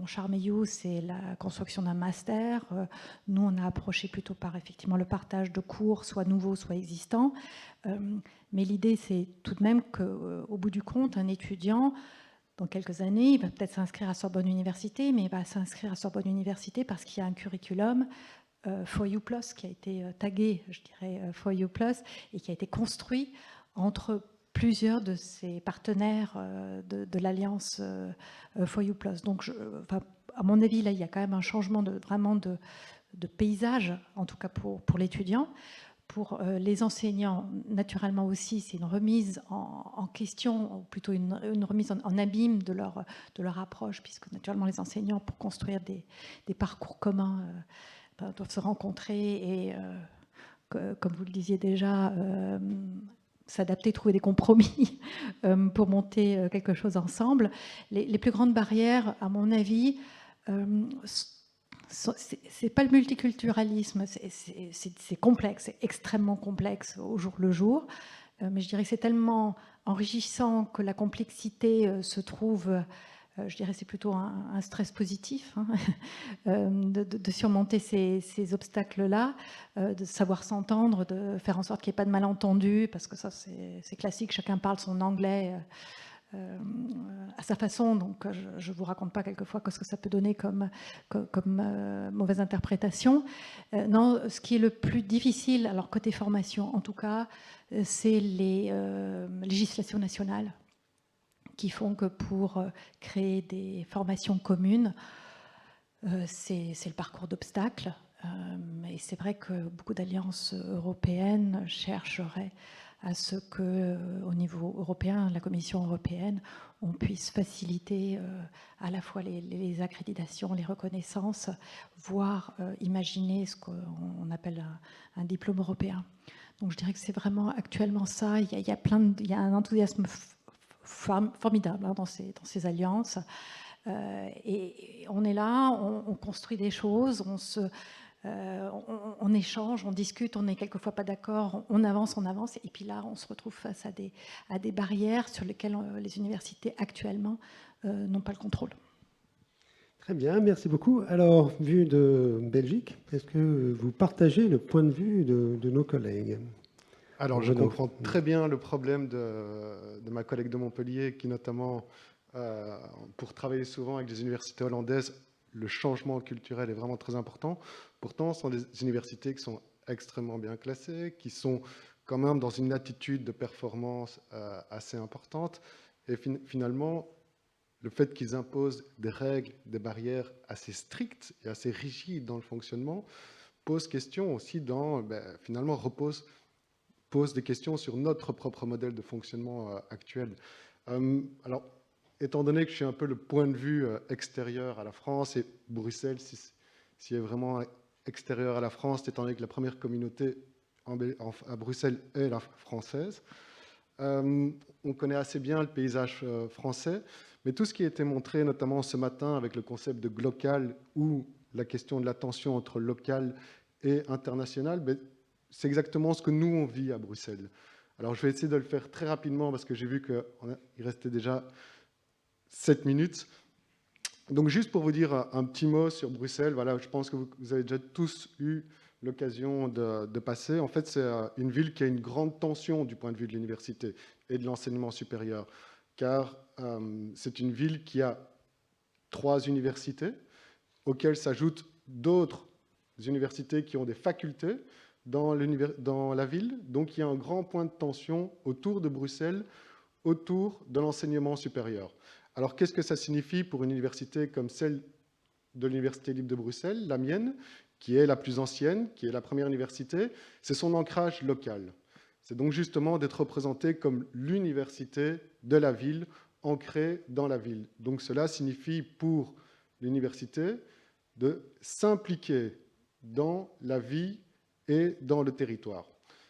Charmeillou, c'est la construction d'un master. Nous, on a approché plutôt par effectivement le partage de cours, soit nouveaux, soit existants. Mais l'idée, c'est tout de même qu'au bout du compte, un étudiant, dans quelques années, il va peut-être s'inscrire à Sorbonne Université, mais il va s'inscrire à Sorbonne Université parce qu'il y a un curriculum For You Plus qui a été tagué, je dirais, For You Plus, et qui a été construit entre plusieurs de ces partenaires de l'Alliance For You Plus. Donc, à mon avis, là, il y a quand même un changement vraiment de paysage, en tout cas pour l'étudiant. Pour les enseignants, naturellement aussi, c'est une remise en question, ou plutôt une remise en abîme de leur approche, puisque naturellement les enseignants, pour construire des parcours communs, doivent se rencontrer et, comme vous le disiez déjà, s'adapter, trouver des compromis pour monter quelque chose ensemble. Les plus grandes barrières, à mon avis, c'est pas le multiculturalisme, c'est complexe, c'est extrêmement complexe au jour le jour, mais je dirais que c'est tellement enrichissant que la complexité se trouve, je dirais c'est plutôt un stress positif, hein, de surmonter ces obstacles-là, de savoir s'entendre, de faire en sorte qu'il n'y ait pas de malentendus, parce que ça c'est classique, chacun parle son anglais à sa façon, donc je ne vous raconte pas quelquefois ce que ça peut donner comme mauvaise interprétation. Non, ce qui est le plus difficile, alors côté formation en tout cas, c'est les législations nationales qui font que pour créer des formations communes, c'est le parcours d'obstacles. Et c'est vrai que beaucoup d'alliances européennes chercheraient à ce qu'au niveau européen, la Commission européenne, on puisse faciliter à la fois les accréditations, les reconnaissances, voire imaginer ce qu'on appelle un diplôme européen. Donc je dirais que c'est vraiment actuellement ça. Il y a un enthousiasme formidable hein, dans ces alliances. Et on est là, on construit des choses, on échange, on discute, on n'est quelquefois pas d'accord, on avance, et puis là, on se retrouve face à des barrières sur lesquelles les universités actuellement n'ont pas le contrôle. Très bien, merci beaucoup. Alors, vu de Belgique, est-ce que vous partagez le point de vue de nos collègues ? Alors, je comprends très bien le problème de ma collègue de Montpellier, qui notamment, pour travailler souvent avec des universités hollandaises, le changement culturel est vraiment très important. Pourtant, ce sont des universités qui sont extrêmement bien classées, qui sont quand même dans une attitude de performance assez importante. Et finalement, le fait qu'ils imposent des règles, des barrières assez strictes et assez rigides dans le fonctionnement pose question aussi finalement pose des questions sur notre propre modèle de fonctionnement actuel. Alors, étant donné que je suis un peu le point de vue extérieur à la France, et Bruxelles, s'il est vraiment extérieur à la France, étant donné que la première communauté à Bruxelles est la française, on connaît assez bien le paysage français, mais tout ce qui a été montré, notamment ce matin avec le concept de glocal ou la question de la tension entre local et international, c'est exactement ce que nous, on vit à Bruxelles. Alors, je vais essayer de le faire très rapidement parce que j'ai vu qu'il restait déjà 7 minutes. Donc, juste pour vous dire un petit mot sur Bruxelles, voilà, je pense que vous avez déjà tous eu l'occasion de passer. En fait, c'est une ville qui a une grande tension du point de vue de l'université et de l'enseignement supérieur, car c'est une ville qui a 3 universités, auxquelles s'ajoutent d'autres universités qui ont des facultés dans la ville. Donc, il y a un grand point de tension autour de Bruxelles, autour de l'enseignement supérieur. Alors, qu'est-ce que ça signifie pour une université comme celle de l'Université libre de Bruxelles, la mienne, qui est la plus ancienne, qui est la première université? C'est son ancrage local. C'est donc justement d'être représenté comme l'université de la ville, ancrée dans la ville. Donc cela signifie pour l'université de s'impliquer dans la vie et dans le territoire.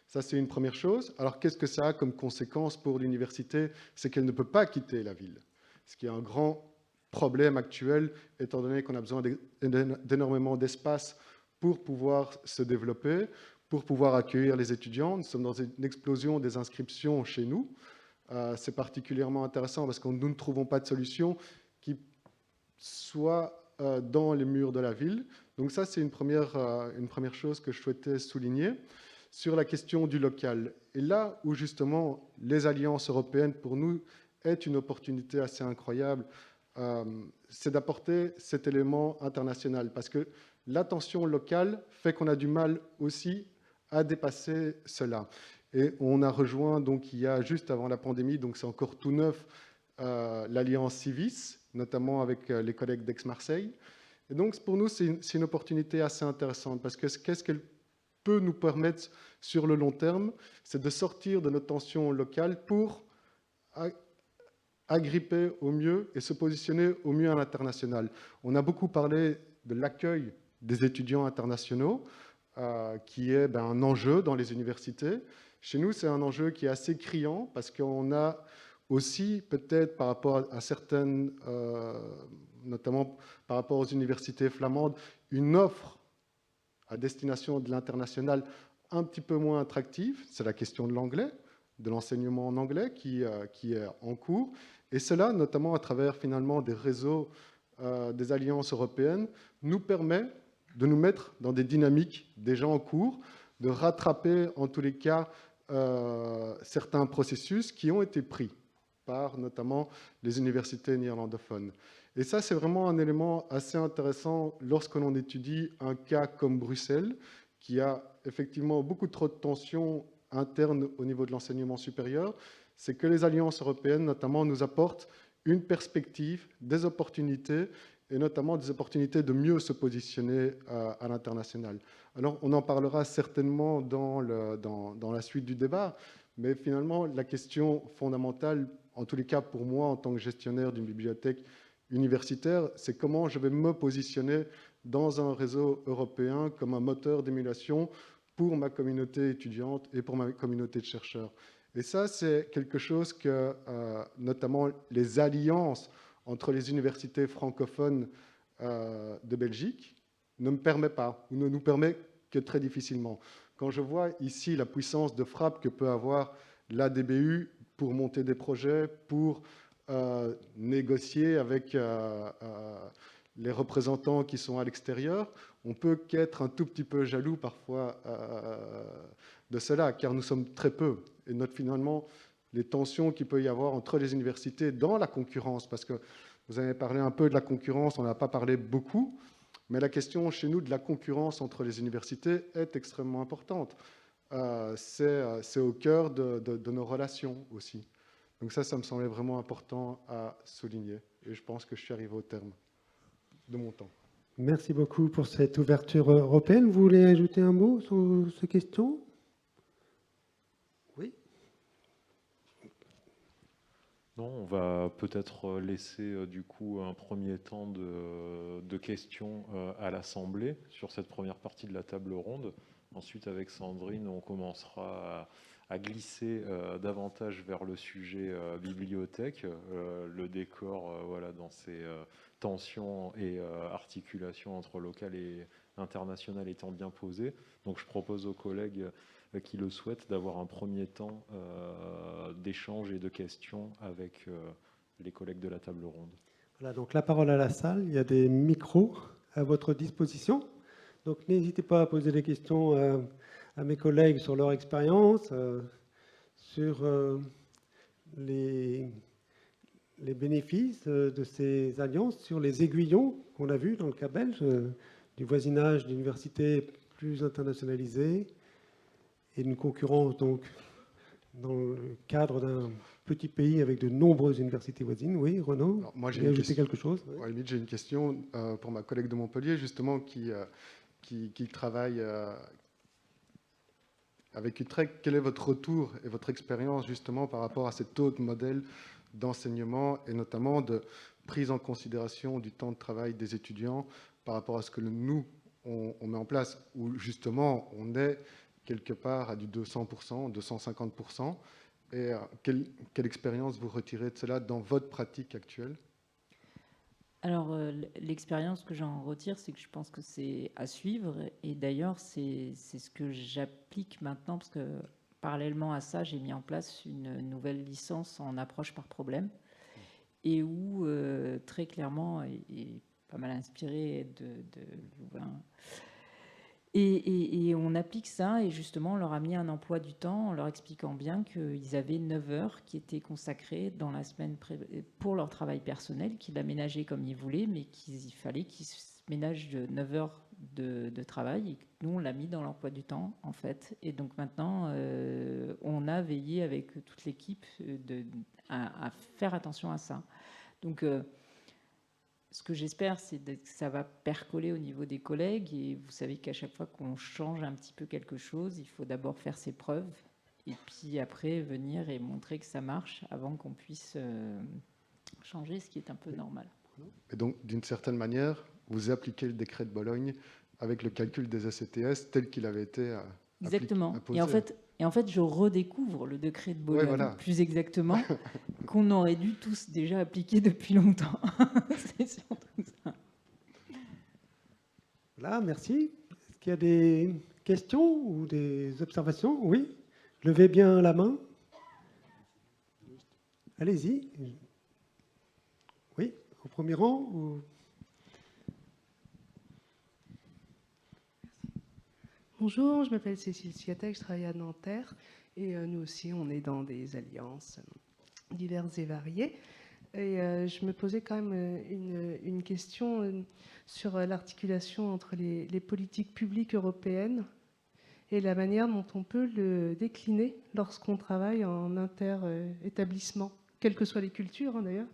Ça, c'est une première chose. Alors, qu'est-ce que ça a comme conséquence pour l'université? C'est qu'elle ne peut pas quitter la ville, ce qui est un grand problème actuel, étant donné qu'on a besoin d'énormément d'espace pour pouvoir se développer, pour pouvoir accueillir les étudiants. Nous sommes dans une explosion des inscriptions chez nous. C'est particulièrement intéressant parce que nous ne trouvons pas de solution qui soit dans les murs de la ville. Donc ça, c'est une première chose que je souhaitais souligner sur la question du local. Et là où justement les alliances européennes, pour nous, est une opportunité assez incroyable, c'est d'apporter cet élément international. Parce que l'attention locale fait qu'on a du mal aussi à dépasser cela. Et on a rejoint, donc il y a juste avant la pandémie, donc c'est encore tout neuf, l'Alliance Civis, notamment avec les collègues d'Aix-Marseille. Et donc pour nous, c'est une opportunité assez intéressante, parce que qu'est-ce qu'elle peut nous permettre sur le long terme, c'est de sortir de notre tension locale pour agripper au mieux et se positionner au mieux à l'international. On a beaucoup parlé de l'accueil des étudiants internationaux, qui est un enjeu dans les universités. Chez nous, c'est un enjeu qui est assez criant, parce qu'on a aussi, peut-être par rapport à certaines, notamment par rapport aux universités flamandes, une offre à destination de l'international un petit peu moins attractive. C'est la question de l'anglais, de l'enseignement en anglais qui est en cours. Et cela, notamment à travers finalement des réseaux des alliances européennes, nous permet de nous mettre dans des dynamiques déjà en cours, de rattraper en tous les cas certains processus qui ont été pris par notamment les universités néerlandophones. Et ça, c'est vraiment un élément assez intéressant lorsque l'on étudie un cas comme Bruxelles, qui a effectivement beaucoup trop de tensions internes au niveau de l'enseignement supérieur. C'est que les alliances européennes, notamment, nous apportent une perspective, des opportunités, et notamment des opportunités de mieux se positionner à l'international. Alors, on en parlera certainement dans la suite du débat, mais finalement, la question fondamentale, en tous les cas pour moi, en tant que gestionnaire d'une bibliothèque universitaire, c'est comment je vais me positionner dans un réseau européen comme un moteur d'émulation pour ma communauté étudiante et pour ma communauté de chercheurs. Et ça, c'est quelque chose que, notamment, les alliances entre les universités francophones de Belgique ne me permet pas, ou ne nous permet que très difficilement. Quand je vois ici la puissance de frappe que peut avoir l'ADBU pour monter des projets, pour négocier avec les représentants qui sont à l'extérieur, on peut qu'être un tout petit peu jaloux parfois de cela, car nous sommes très peu. Et finalement, les tensions qu'il peut y avoir entre les universités dans la concurrence, parce que vous avez parlé un peu de la concurrence, on n'a pas parlé beaucoup, mais la question chez nous de la concurrence entre les universités est extrêmement importante. C'est au cœur de nos relations aussi. Donc ça me semblait vraiment important à souligner. Et je pense que je suis arrivé au terme de mon temps. Merci beaucoup pour cette ouverture européenne. Vous voulez ajouter un mot sur ces questions? Oui. Non, on va peut-être laisser du coup un premier temps de questions à l'Assemblée sur cette première partie de la table ronde. Ensuite, avec Sandrine, on commencera à glisser davantage vers le sujet bibliothèque, le décor voilà, dans ses tensions et articulations entre local et international étant bien posé. Donc je propose aux collègues qui le souhaitent d'avoir un premier temps d'échange et de questions avec les collègues de la table ronde. Voilà, donc la parole à la salle, il y a des micros à votre disposition. Donc n'hésitez pas à poser des questions à mes collègues sur leur expérience, sur les bénéfices de ces alliances, sur les aiguillons qu'on a vus dans le cas belge, du voisinage d'universités plus internationalisées et d'une concurrence donc dans le cadre d'un petit pays avec de nombreuses universités voisines. Oui, Renaud, alors, moi, j'ai ajouté quelque chose. Oui. À la limite, j'ai une question pour ma collègue de Montpellier, justement, qui travaille avec Utrecht, quel est votre retour et votre expérience justement par rapport à cet autre modèle d'enseignement et notamment de prise en considération du temps de travail des étudiants par rapport à ce que nous, on met en place, où justement on est quelque part à du 200%, 250%. Et quelle expérience vous retirez de cela dans votre pratique actuelle? Alors, l'expérience que j'en retire, c'est que je pense que c'est à suivre. Et d'ailleurs, c'est ce que j'applique maintenant, parce que parallèlement à ça, j'ai mis en place une nouvelle licence en approche par problème, et où, très clairement, et pas mal inspiré de Louvain, et on applique ça, et justement, on leur a mis un emploi du temps en leur expliquant bien qu'ils avaient 9 heures qui étaient consacrées dans la semaine pour leur travail personnel, qu'ils l'aménageaient comme ils voulaient, mais qu'il fallait qu'ils se ménagent de 9 heures de travail. Et nous, on l'a mis dans l'emploi du temps, en fait. Et donc maintenant, on a veillé avec toute l'équipe à faire attention à ça. Donc, ce que j'espère, c'est que ça va percoler au niveau des collègues. Et vous savez qu'à chaque fois qu'on change un petit peu quelque chose, il faut d'abord faire ses preuves et puis après venir et montrer que ça marche avant qu'on puisse changer, ce qui est un peu normal. Et donc, d'une certaine manière, vous appliquez le décret de Bologne avec le calcul des ACTS tel qu'il avait été exactement. Imposé. Et en fait, je redécouvre le décret de Bologne, voilà. plus exactement, qu'on aurait dû tous déjà appliquer depuis longtemps. C'est surtout ça. Voilà, merci. Est-ce qu'il y a des questions ou des observations? Oui, levez bien la main. Allez-y. Oui, au premier rang ou... Bonjour, je m'appelle Cécile Siatek, je travaille à Nanterre et nous aussi on est dans des alliances diverses et variées. Et je me posais quand même une question sur l'articulation entre les politiques publiques européennes et la manière dont on peut le décliner lorsqu'on travaille en inter-établissement, quelles que soient les cultures d'ailleurs,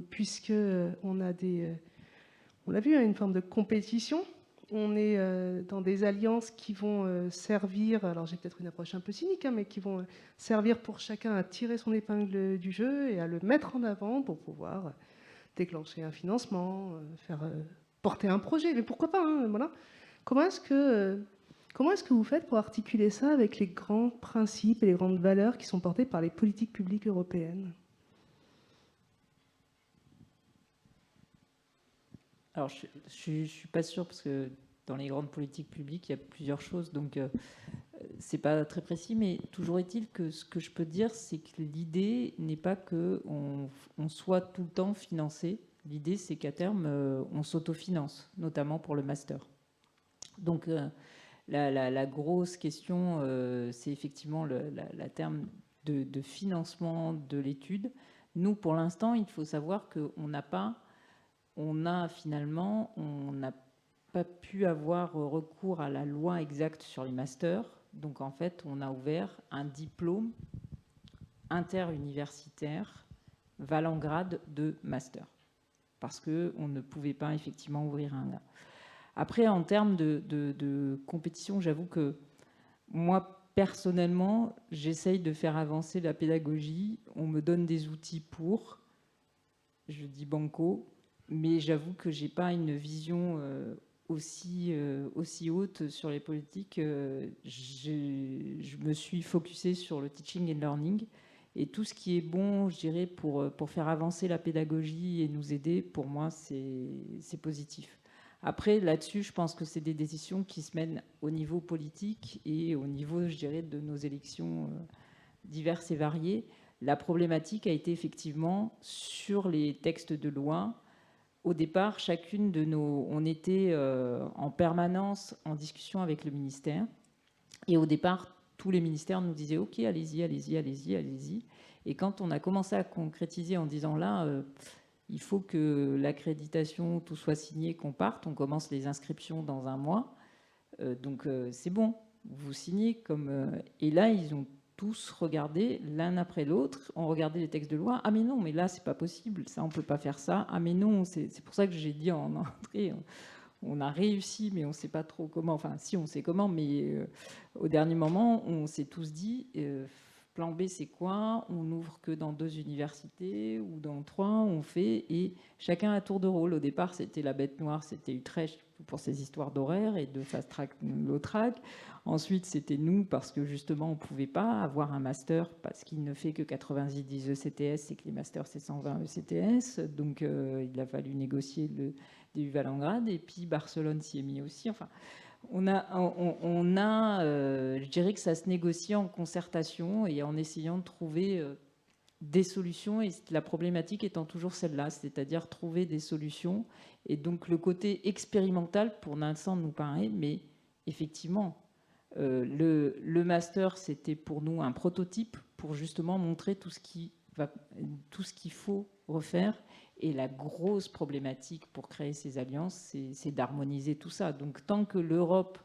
puisque on a on l'a vu, une forme de compétition. On est dans des alliances qui vont servir, alors j'ai peut-être une approche un peu cynique, mais qui vont servir pour chacun à tirer son épingle du jeu et à le mettre en avant pour pouvoir déclencher un financement, faire porter un projet. Mais pourquoi pas, voilà. Comment est-ce que vous faites pour articuler ça avec les grands principes et les grandes valeurs qui sont portées par les politiques publiques européennes ? Alors, je ne suis pas sûre, parce que dans les grandes politiques publiques, il y a plusieurs choses, donc ce n'est pas très précis, mais toujours est-il que ce que je peux dire, c'est que l'idée n'est pas qu'on soit tout le temps financé. L'idée, c'est qu'à terme, on s'autofinance, notamment pour le master. Donc, la grosse question, c'est effectivement la terme de financement de l'étude. Nous, pour l'instant, il faut savoir qu'on n'a pas... on n'a pas pu avoir recours à la loi exacte sur les masters. Donc, en fait, on a ouvert un diplôme interuniversitaire valant grade de master. Parce qu'on ne pouvait pas, effectivement, ouvrir un... Après, en termes de compétition, j'avoue que moi, personnellement, j'essaye de faire avancer la pédagogie. On me donne des outils pour... Je dis banco... Mais j'avoue que je n'ai pas une vision aussi haute sur les politiques. Je me suis focusée sur le teaching and learning. Et tout ce qui est bon, je dirais, pour faire avancer la pédagogie et nous aider, pour moi, c'est positif. Après, là-dessus, je pense que c'est des décisions qui se mènent au niveau politique et au niveau, je dirais, de nos élections diverses et variées. La problématique a été effectivement sur les textes de loi. Au départ, chacune de on était en permanence en discussion avec le ministère. Et au départ, tous les ministères nous disaient « Ok, allez-y, allez-y, allez-y, allez-y ». Et quand on a commencé à concrétiser en disant là, il faut que l'accréditation, tout soit signé, qu'on parte, on commence les inscriptions dans un mois. Donc c'est bon, vous signez comme... Et là, ils ont tous regardé l'un après l'autre, on regardait les textes de loi. Ah mais non, mais là c'est pas possible, ça on peut pas faire ça. Ah mais non, c'est pour ça que j'ai dit en entrée, on a réussi, mais on ne sait pas trop comment, enfin si on sait comment, mais au dernier moment, on s'est tous dit, plan B c'est quoi? On ouvre que dans 2 universités ou dans 3, on fait, et chacun à tour de rôle. Au départ, c'était la bête noire, c'était Utrecht pour ses histoires d'horaire et de fast track, low track. Ensuite, c'était nous, parce que justement, on ne pouvait pas avoir un master, parce qu'il ne fait que 90 ECTS, et que les masters, c'est 120 ECTS. Donc, il a fallu négocier le DU Valengrad, et puis Barcelone s'y est mis aussi. Enfin, je dirais que ça se négocie en concertation et en essayant de trouver des solutions, et la problématique étant toujours celle-là, c'est-à-dire trouver des solutions. Et donc, le côté expérimental, pour l'instant, nous paraît, mais effectivement, le master, c'était pour nous un prototype pour justement montrer tout ce qu'il faut refaire. Et la grosse problématique pour créer ces alliances, c'est d'harmoniser tout ça. Donc tant que l'Europe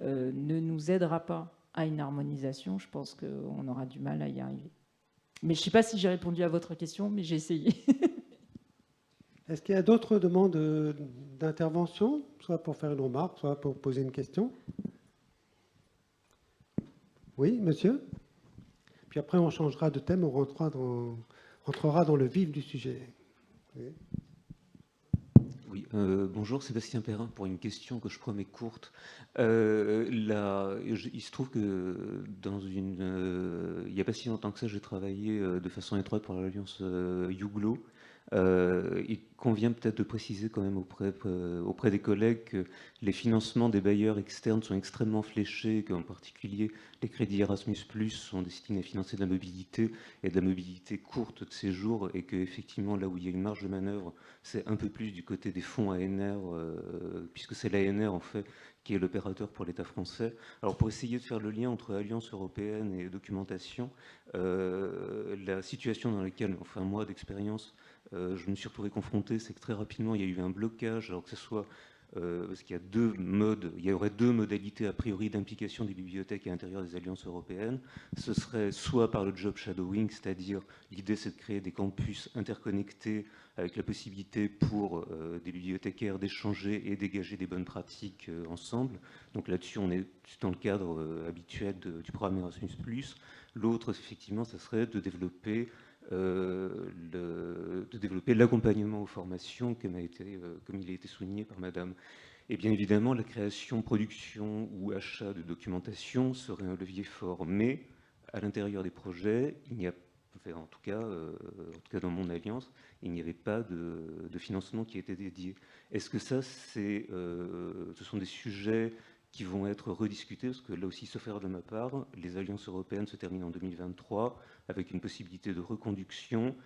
ne nous aidera pas à une harmonisation, je pense qu'on aura du mal à y arriver. Mais je ne sais pas si j'ai répondu à votre question, mais j'ai essayé. Est-ce qu'il y a d'autres demandes d'intervention, soit pour faire une remarque, soit pour poser une question? Oui, monsieur? Puis après, on changera de thème, on rentrera dans le vif du sujet. Oui. Oui, bonjour, Sébastien Perrin, pour une question que je promets courte. Il se trouve que il n'y a pas si longtemps que ça, j'ai travaillé de façon étroite pour l'Alliance YouGlo. Il convient peut-être de préciser quand même auprès des collègues que les financements des bailleurs externes sont extrêmement fléchés, qu'en particulier les crédits Erasmus+ sont destinés à financer de la mobilité, et de la mobilité courte de séjour, et qu'effectivement là où il y a une marge de manœuvre, c'est un peu plus du côté des fonds ANR, puisque c'est l'ANR en fait qui est l'opérateur pour l'État français. Alors pour essayer de faire le lien entre Alliance européenne et documentation, la situation dans laquelle, enfin moi d'expérience, je me suis retrouvé confronté, c'est que très rapidement il y a eu un blocage, alors que ce soit parce qu'il y a il y aurait 2 modalités a priori d'implication des bibliothèques à l'intérieur des alliances européennes. Ce serait soit par le job shadowing, c'est-à-dire l'idée c'est de créer des campus interconnectés avec la possibilité pour des bibliothécaires d'échanger et dégager des bonnes pratiques ensemble. Donc là-dessus on est dans le cadre habituel du programme Erasmus+. L'autre effectivement ça serait de développer l'accompagnement aux formations comme il a été souligné par Madame. Et bien évidemment, la création, production ou achat de documentation serait un levier fort. Mais à l'intérieur des projets, il n'y a, enfin, en tout cas dans mon alliance, il n'y avait pas de financement qui était dédié. Est-ce que ça, ce sont des sujets qui vont être rediscutés, parce que là aussi, sauf erreur de ma part, les alliances européennes se terminent en 2023, avec une possibilité de reconduction,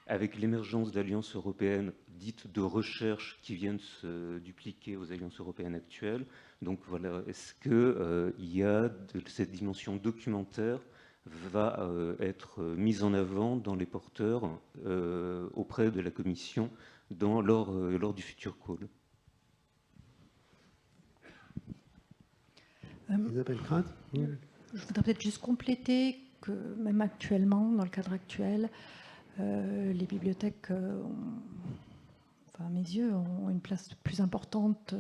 avec l'émergence d'alliances européennes dites de recherche qui viennent se dupliquer aux alliances européennes actuelles. Donc voilà, est-ce qu'il y a cette dimension documentaire va être mise en avant dans les porteurs auprès de la Commission lors du futur call? Isabelle Crade. Oui. Je voudrais peut-être juste compléter que même actuellement, dans le cadre actuel, les bibliothèques, à mes yeux, ont une place plus importante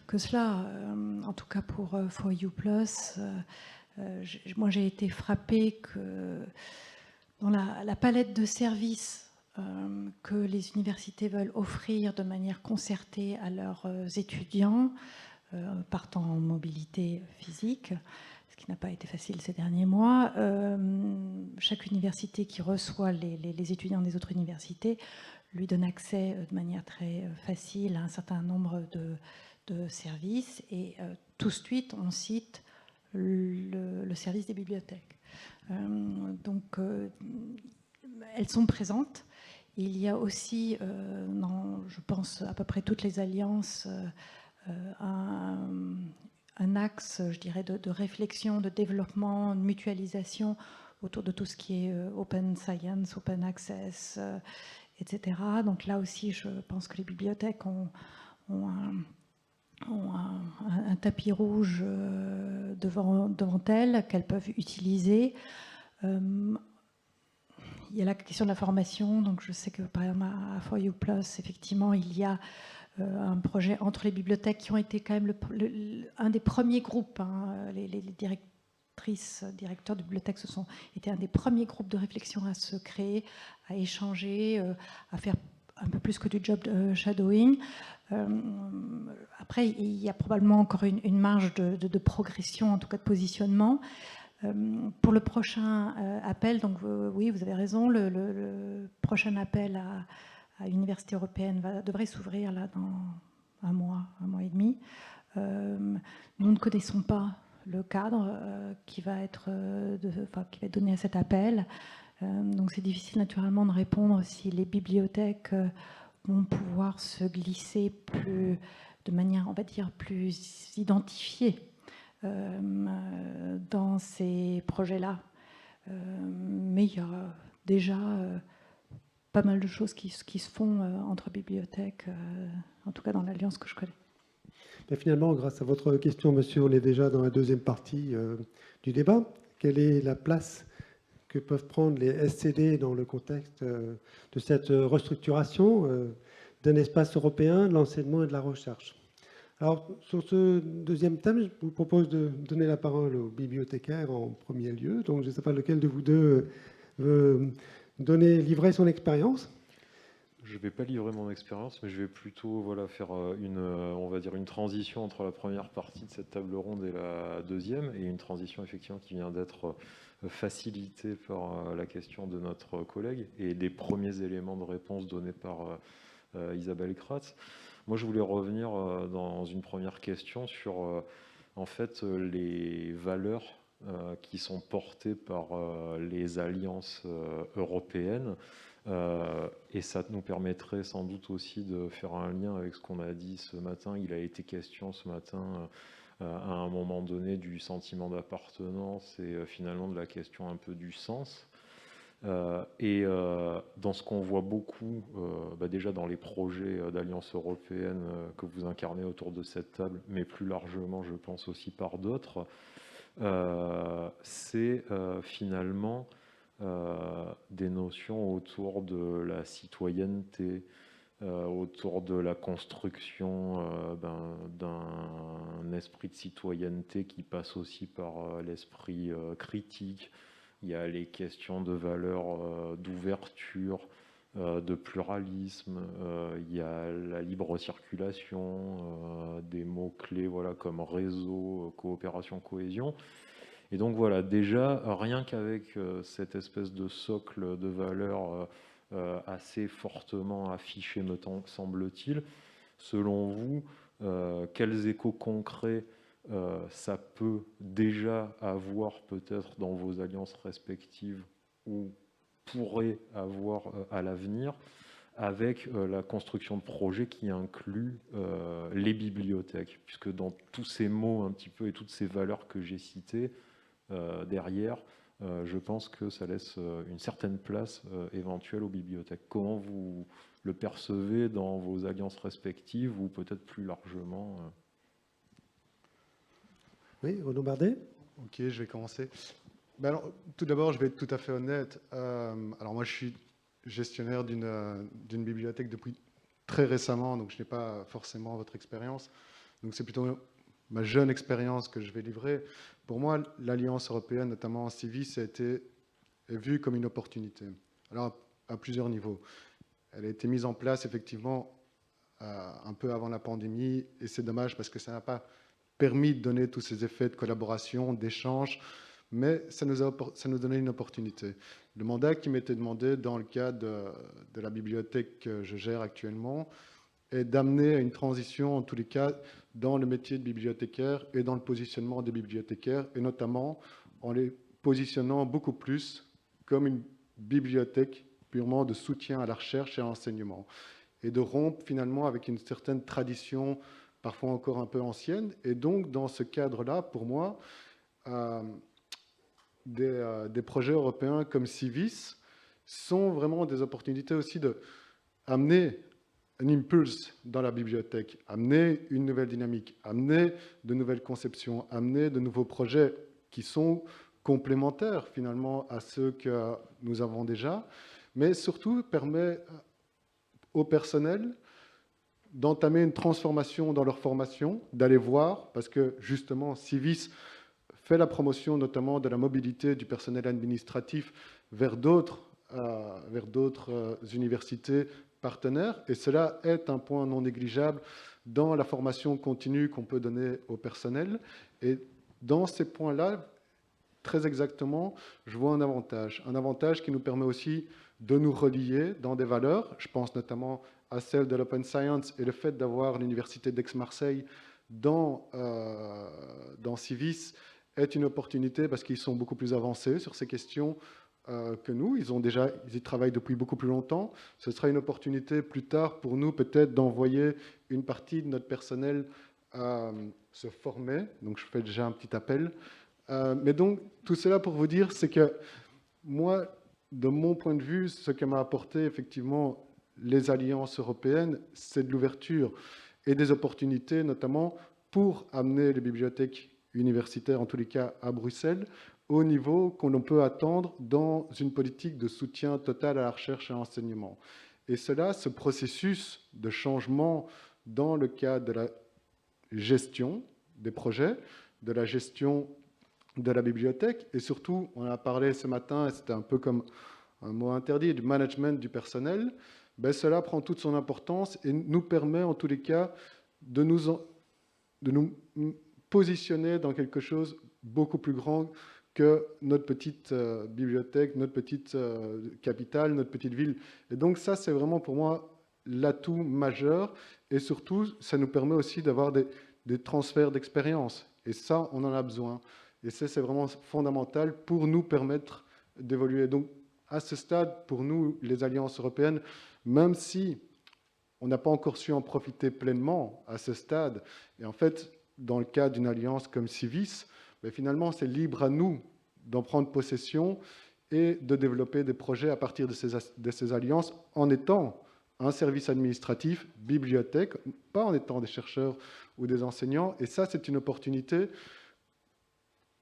que cela. En tout cas pour For You Plus, moi j'ai été frappée que dans la palette de services que les universités veulent offrir de manière concertée à leurs étudiants, partant en mobilité physique, ce qui n'a pas été facile ces derniers mois. Chaque université qui reçoit les étudiants des autres universités lui donne accès de manière très facile à un certain nombre de services, et tout de suite on cite le service des bibliothèques. Donc elles sont présentes. Il y a aussi, je pense à peu près toutes les alliances, un axe, je dirais, de réflexion, de développement, de mutualisation autour de tout ce qui est open science, open access, etc. Donc là aussi, je pense que les bibliothèques ont un tapis rouge devant elles qu'elles peuvent utiliser. Il y a la question de la formation. Donc je sais que par exemple à For You Plus, effectivement, il y a un projet entre les bibliothèques qui ont été quand même un des premiers groupes. Hein, les directeurs de bibliothèques étaient un des premiers groupes de réflexion à se créer, à échanger, à faire un peu plus que du job shadowing. Après, il y a probablement encore une marge de progression, en tout cas de positionnement. Pour le prochain appel, donc oui, vous avez raison, le prochain appel à l'Université européenne devrait s'ouvrir là dans un mois et demi. Nous ne connaissons pas le cadre qui va être donné à cet appel. Donc c'est difficile naturellement de répondre si les bibliothèques vont pouvoir se glisser de manière, on va dire, plus identifiée dans ces projets-là. Mais il y a déjà pas mal de choses qui se font entre bibliothèques, en tout cas dans l'alliance que je connais. Mais finalement, grâce à votre question, monsieur, on est déjà dans la deuxième partie du débat. Quelle est la place que peuvent prendre les SCD dans le contexte de cette restructuration d'un espace européen de l'enseignement et de la recherche? Alors, sur ce deuxième thème, je vous propose de donner la parole aux bibliothécaires en premier lieu. Donc, je ne sais pas lequel de vous deux veut livrer son expérience. Je ne vais pas livrer mon expérience, mais je vais plutôt faire on va dire une transition entre la première partie de cette table ronde et la deuxième, et une transition effectivement qui vient d'être facilitée par la question de notre collègue et les premiers éléments de réponse donnés par Isabelle Kratz. Moi, je voulais revenir dans une première question sur en fait les valeurs qui sont portées par les alliances européennes. Et ça nous permettrait sans doute aussi de faire un lien avec ce qu'on a dit ce matin. Il a été question ce matin à un moment donné du sentiment d'appartenance et finalement de la question un peu du sens. Et dans ce qu'on voit beaucoup, déjà dans les projets d'alliance européenne que vous incarnez autour de cette table, mais plus largement je pense aussi par d'autres, c'est finalement des notions autour de la citoyenneté, autour de la construction d'un esprit de citoyenneté qui passe aussi par l'esprit critique. Il y a les questions de valeurs d'ouverture, de pluralisme, il y a la libre circulation, des mots-clés comme réseau, coopération, cohésion. Et donc voilà, déjà, rien qu'avec cette espèce de socle de valeurs assez fortement affiché, me semble-t-il, selon vous, quels échos concrets ça peut déjà avoir peut-être dans vos alliances respectives ou pourrait avoir à l'avenir avec la construction de projets qui incluent les bibliothèques, puisque dans tous ces mots un petit peu et toutes ces valeurs que j'ai citées, derrière, je pense que ça laisse une certaine place éventuelle aux bibliothèques. Comment vous le percevez dans vos alliances respectives ou peut-être plus largement Oui, Renaud Bardet. Ok, je vais commencer. Alors, tout d'abord, je vais être tout à fait honnête. Alors moi, je suis gestionnaire d'une bibliothèque depuis très récemment, donc je n'ai pas forcément votre expérience. Donc c'est plutôt ma jeune expérience que je vais livrer. Pour moi, l'Alliance européenne, notamment en Civis, est vue comme une opportunité. Alors, à plusieurs niveaux. Elle a été mise en place, effectivement, un peu avant la pandémie, et c'est dommage parce que ça n'a pas permis de donner tous ces effets de collaboration, d'échange, mais ça nous donnait une opportunité. Le mandat qui m'était demandé dans le cadre de la bibliothèque que je gère actuellement est d'amener à une transition, en tous les cas, dans le métier de bibliothécaire et dans le positionnement des bibliothécaires, et notamment en les positionnant beaucoup plus comme une bibliothèque purement de soutien à la recherche et à l'enseignement, et de rompre finalement avec une certaine tradition, parfois encore un peu ancienne. Et donc, dans ce cadre-là, pour moi, des projets européens comme Civis sont vraiment des opportunités aussi d'amener un impulse dans la bibliothèque, amener une nouvelle dynamique, amener de nouvelles conceptions, amener de nouveaux projets qui sont complémentaires finalement à ceux que nous avons déjà, mais surtout permet au personnel d'entamer une transformation dans leur formation, d'aller voir, parce que justement, Civis fait la promotion notamment de la mobilité du personnel administratif vers d'autres universités partenaires, et cela est un point non négligeable dans la formation continue qu'on peut donner au personnel. Et dans ces points-là, très exactement, je vois un avantage qui nous permet aussi de nous relier dans des valeurs. Je pense notamment à celle de l'Open Science et le fait d'avoir l'Université d'Aix-Marseille dans Civis est une opportunité parce qu'ils sont beaucoup plus avancés sur ces questions que nous. Ils y travaillent depuis beaucoup plus longtemps. Ce sera une opportunité plus tard pour nous peut-être d'envoyer une partie de notre personnel se former. Donc je fais déjà un petit appel. Mais donc, tout cela pour vous dire, c'est que moi, de mon point de vue, ce que m'a apporté effectivement les alliances européennes, c'est de l'ouverture et des opportunités, notamment pour amener les bibliothèques universitaires, en tous les cas à Bruxelles, au niveau qu'on peut attendre dans une politique de soutien total à la recherche et à l'enseignement. Et cela, ce processus de changement dans le cadre de la gestion des projets, de la gestion de la bibliothèque, et surtout, on en a parlé ce matin, et c'était un peu comme un mot interdit, du management du personnel, ben cela prend toute son importance et nous permet en tous les cas de nous positionner dans quelque chose beaucoup plus grand que notre petite bibliothèque, notre petite capitale, notre petite ville. Et donc ça, c'est vraiment pour moi l'atout majeur, et surtout, ça nous permet aussi d'avoir des transferts d'expérience. Et ça, on en a besoin. Et ça, c'est vraiment fondamental pour nous permettre d'évoluer. Donc, à ce stade, pour nous, les alliances européennes, même si on n'a pas encore su en profiter pleinement à ce stade, et en fait, dans le cas d'une alliance comme Civis, mais finalement, c'est libre à nous d'en prendre possession et de développer des projets à partir de ces alliances en étant un service administratif, bibliothèque, pas en étant des chercheurs ou des enseignants. Et ça, c'est une opportunité.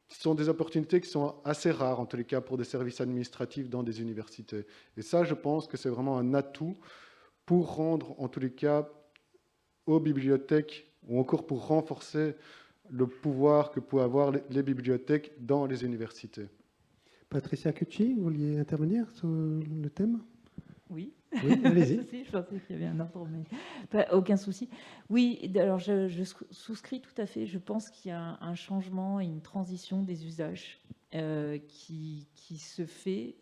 Ce sont des opportunités qui sont assez rares, en tous les cas, pour des services administratifs dans des universités. Et ça, je pense que c'est vraiment un atout pour rendre, en tous les cas, aux bibliothèques, ou encore pour renforcer le pouvoir que peuvent avoir les bibliothèques dans les universités. Patricia Cucci, vous vouliez intervenir sur le thème ? Oui, oui, allez-y. Je pensais qu'il y avait un ordre, mais aucun souci. Oui, alors je souscris tout à fait. Je pense qu'il y a un changement et une transition des usages qui se fait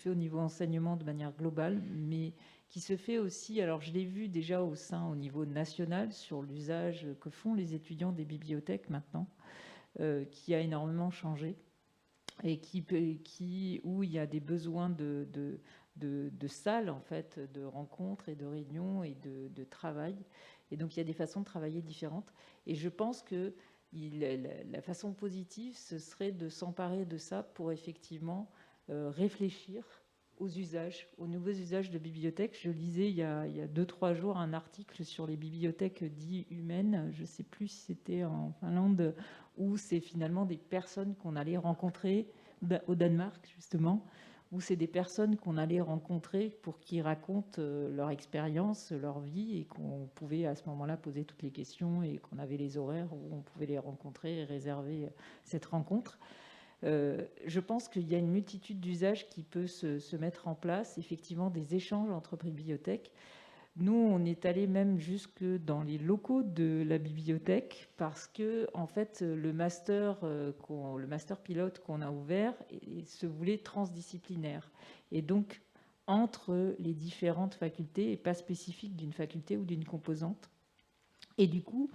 au niveau enseignement de manière globale, mais qui se fait aussi, alors je l'ai vu déjà au niveau national, sur l'usage que font les étudiants des bibliothèques maintenant, qui a énormément changé, et où il y a des besoins de salles, en fait, de rencontres et de réunions et de travail. Et donc, il y a des façons de travailler différentes. Et je pense que la façon positive, ce serait de s'emparer de ça pour effectivement réfléchir aux usages, aux nouveaux usages de bibliothèques. Je lisais il y a 2-3 jours un article sur les bibliothèques dites humaines, je ne sais plus si c'était en Finlande, où c'est finalement des personnes qu'on allait rencontrer, au Danemark justement, où c'est des personnes qu'on allait rencontrer pour qu'ils racontent leur expérience, leur vie, et qu'on pouvait à ce moment-là poser toutes les questions, et qu'on avait les horaires où on pouvait les rencontrer et réserver cette rencontre. Je pense qu'il y a une multitude d'usages qui peut se mettre en place, effectivement des échanges entre bibliothèques. Nous, on est allé même jusque dans les locaux de la bibliothèque, parce que en fait, le master pilote qu'on a ouvert se voulait transdisciplinaire, et donc entre les différentes facultés, et pas spécifique d'une faculté ou d'une composante. Et du coup,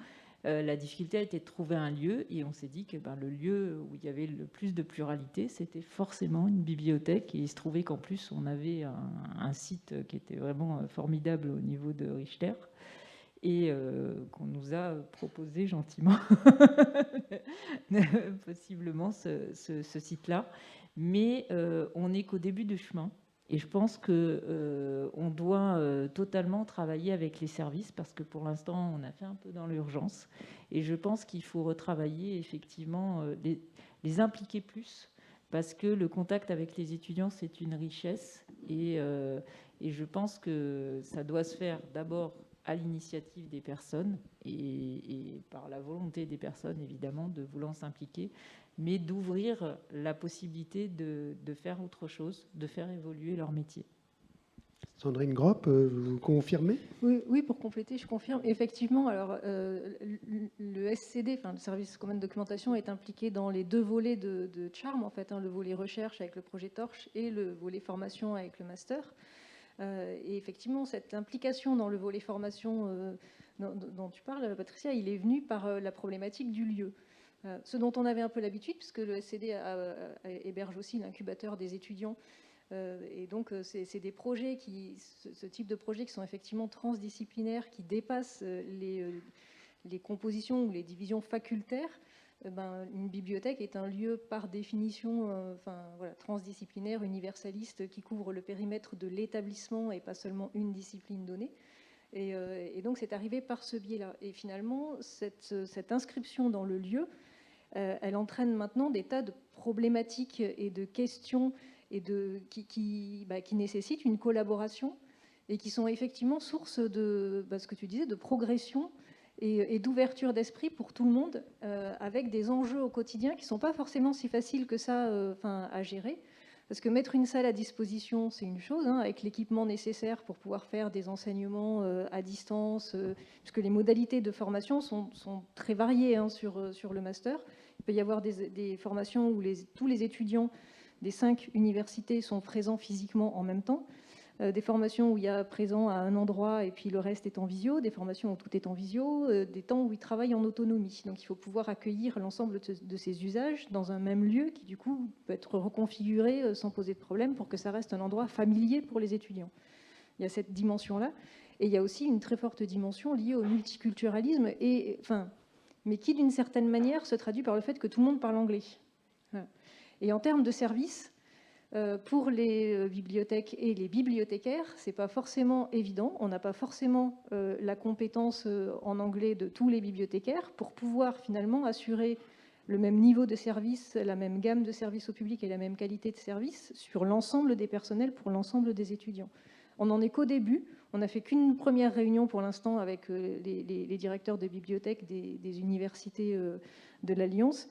la difficulté a été de trouver un lieu, et on s'est dit que le lieu où il y avait le plus de pluralité, c'était forcément une bibliothèque. Et il se trouvait qu'en plus, on avait un site qui était vraiment formidable au niveau de Richter, et qu'on nous a proposé gentiment possiblement ce site-là. Mais on n'est qu'au début du chemin. Et je pense qu'on doit totalement travailler avec les services, parce que pour l'instant, on a fait un peu dans l'urgence. Et je pense qu'il faut retravailler, effectivement, les impliquer plus, parce que le contact avec les étudiants, c'est une richesse. Et je pense que ça doit se faire d'abord à l'initiative des personnes et par la volonté des personnes, évidemment, de vouloir s'impliquer, mais d'ouvrir la possibilité de faire autre chose, de faire évoluer leur métier. Sandrine Gropp, vous confirmez? Oui, pour compléter, je confirme. Effectivement, alors, le SCD, enfin, le service commun de documentation, est impliqué dans les deux volets de Charm, en fait, le volet recherche avec le projet Torche et le volet formation avec le master. Et effectivement, cette implication dans le volet formation dont tu parles, Patricia, il est venu par la problématique du lieu. Ce dont on avait un peu l'habitude, puisque le SCD héberge aussi l'incubateur des étudiants. Et donc, c'est des projets ce type de projets qui sont effectivement transdisciplinaires, qui dépassent les compositions ou les divisions facultaires. Une bibliothèque est un lieu par définition transdisciplinaire, universaliste, qui couvre le périmètre de l'établissement et pas seulement une discipline donnée. Et donc, c'est arrivé par ce biais-là. Et finalement, cette inscription dans le lieu, elle entraîne maintenant des tas de problématiques et de questions qui nécessitent une collaboration et qui sont effectivement source de, ce que tu disais, de progression et d'ouverture d'esprit pour tout le monde, avec des enjeux au quotidien qui ne sont pas forcément si faciles que ça à gérer. Parce que mettre une salle à disposition, c'est une chose, avec l'équipement nécessaire pour pouvoir faire des enseignements à distance, puisque les modalités de formation sont très variées sur le master. Il peut y avoir des formations où tous les étudiants des 5 universités sont présents physiquement en même temps, des formations où il y a présent à un endroit et puis le reste est en visio, des formations où tout est en visio, des temps où ils travaillent en autonomie. Donc il faut pouvoir accueillir l'ensemble de ces usages dans un même lieu qui du coup peut être reconfiguré sans poser de problème pour que ça reste un endroit familier pour les étudiants. Il y a cette dimension-là. Et il y a aussi une très forte dimension liée au multiculturalisme, mais qui d'une certaine manière se traduit par le fait que tout le monde parle anglais. Voilà. Et en termes de services, pour les bibliothèques et les bibliothécaires, c'est pas forcément évident. On n'a pas forcément la compétence en anglais de tous les bibliothécaires pour pouvoir finalement assurer le même niveau de service, la même gamme de services au public et la même qualité de service sur l'ensemble des personnels pour l'ensemble des étudiants. On n'en est qu'au début. On n'a fait qu'une première réunion pour l'instant avec les directeurs de bibliothèques des universités de l'Alliance.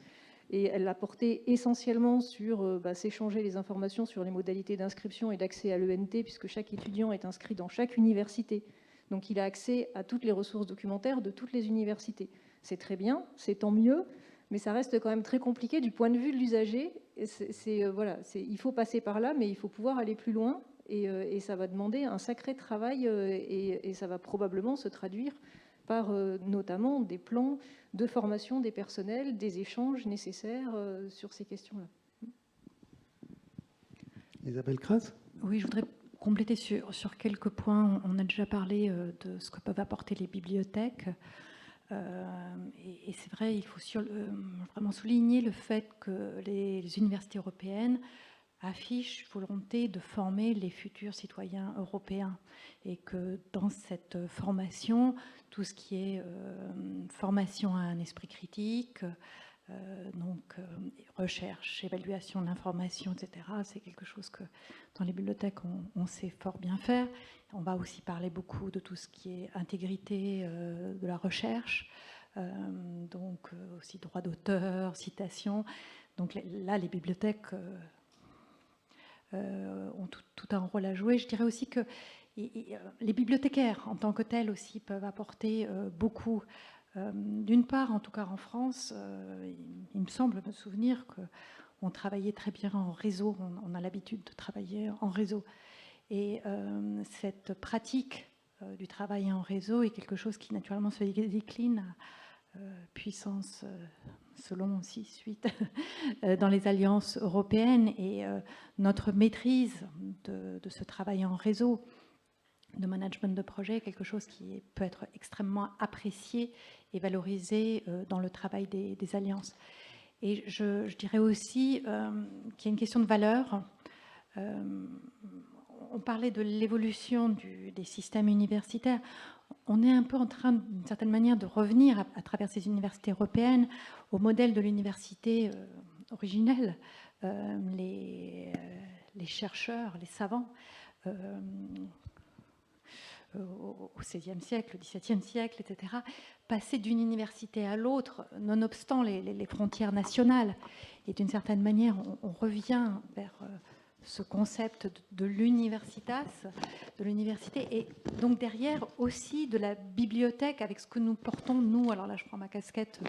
Et elle a porté essentiellement sur s'échanger les informations sur les modalités d'inscription et d'accès à l'ENT, puisque chaque étudiant est inscrit dans chaque université. Donc il a accès à toutes les ressources documentaires de toutes les universités. C'est très bien, c'est tant mieux, mais ça reste quand même très compliqué du point de vue de l'usager. Il faut passer par là, mais il faut pouvoir aller plus loin, et ça va demander un sacré travail, et ça va probablement se traduire par notamment des plans de formation des personnels, des échanges nécessaires sur ces questions-là. Isabelle Cras ? Oui, je voudrais compléter sur quelques points. On a déjà parlé de ce que peuvent apporter les bibliothèques. Et c'est vrai, il faut vraiment souligner le fait que les universités européennes affiche volonté de former les futurs citoyens européens et que dans cette formation, tout ce qui est formation à un esprit critique, recherche, évaluation de l'information, etc., c'est quelque chose que dans les bibliothèques, on sait fort bien faire. On va aussi parler beaucoup de tout ce qui est intégrité de la recherche, aussi droit d'auteur, citation. Donc là, les bibliothèques ont tout un rôle à jouer. Je dirais aussi que les bibliothécaires en tant que tels aussi peuvent apporter beaucoup. D'une part, en tout cas en France, il me semble me souvenir qu'on travaillait très bien en réseau, on a l'habitude de travailler en réseau. Et cette pratique du travail en réseau est quelque chose qui naturellement se décline à puissance selon aussi suite dans les alliances européennes, et notre maîtrise de ce travail en réseau, de management de projet, est quelque chose qui peut être extrêmement apprécié et valorisé dans le travail des alliances. Et je dirais aussi qu'il y a une question de valeur. On parlait de l'évolution des systèmes universitaires. On est un peu en train, d'une certaine manière, de revenir à travers ces universités européennes au modèle de l'université originelle. Les chercheurs, les savants au XVIe siècle, au XVIIe siècle, etc., passer d'une université à l'autre, nonobstant les frontières nationales. Et d'une certaine manière, on revient vers ce concept de l'universitas, de l'université, et donc derrière aussi de la bibliothèque, avec ce que nous portons, nous, alors là je prends ma casquette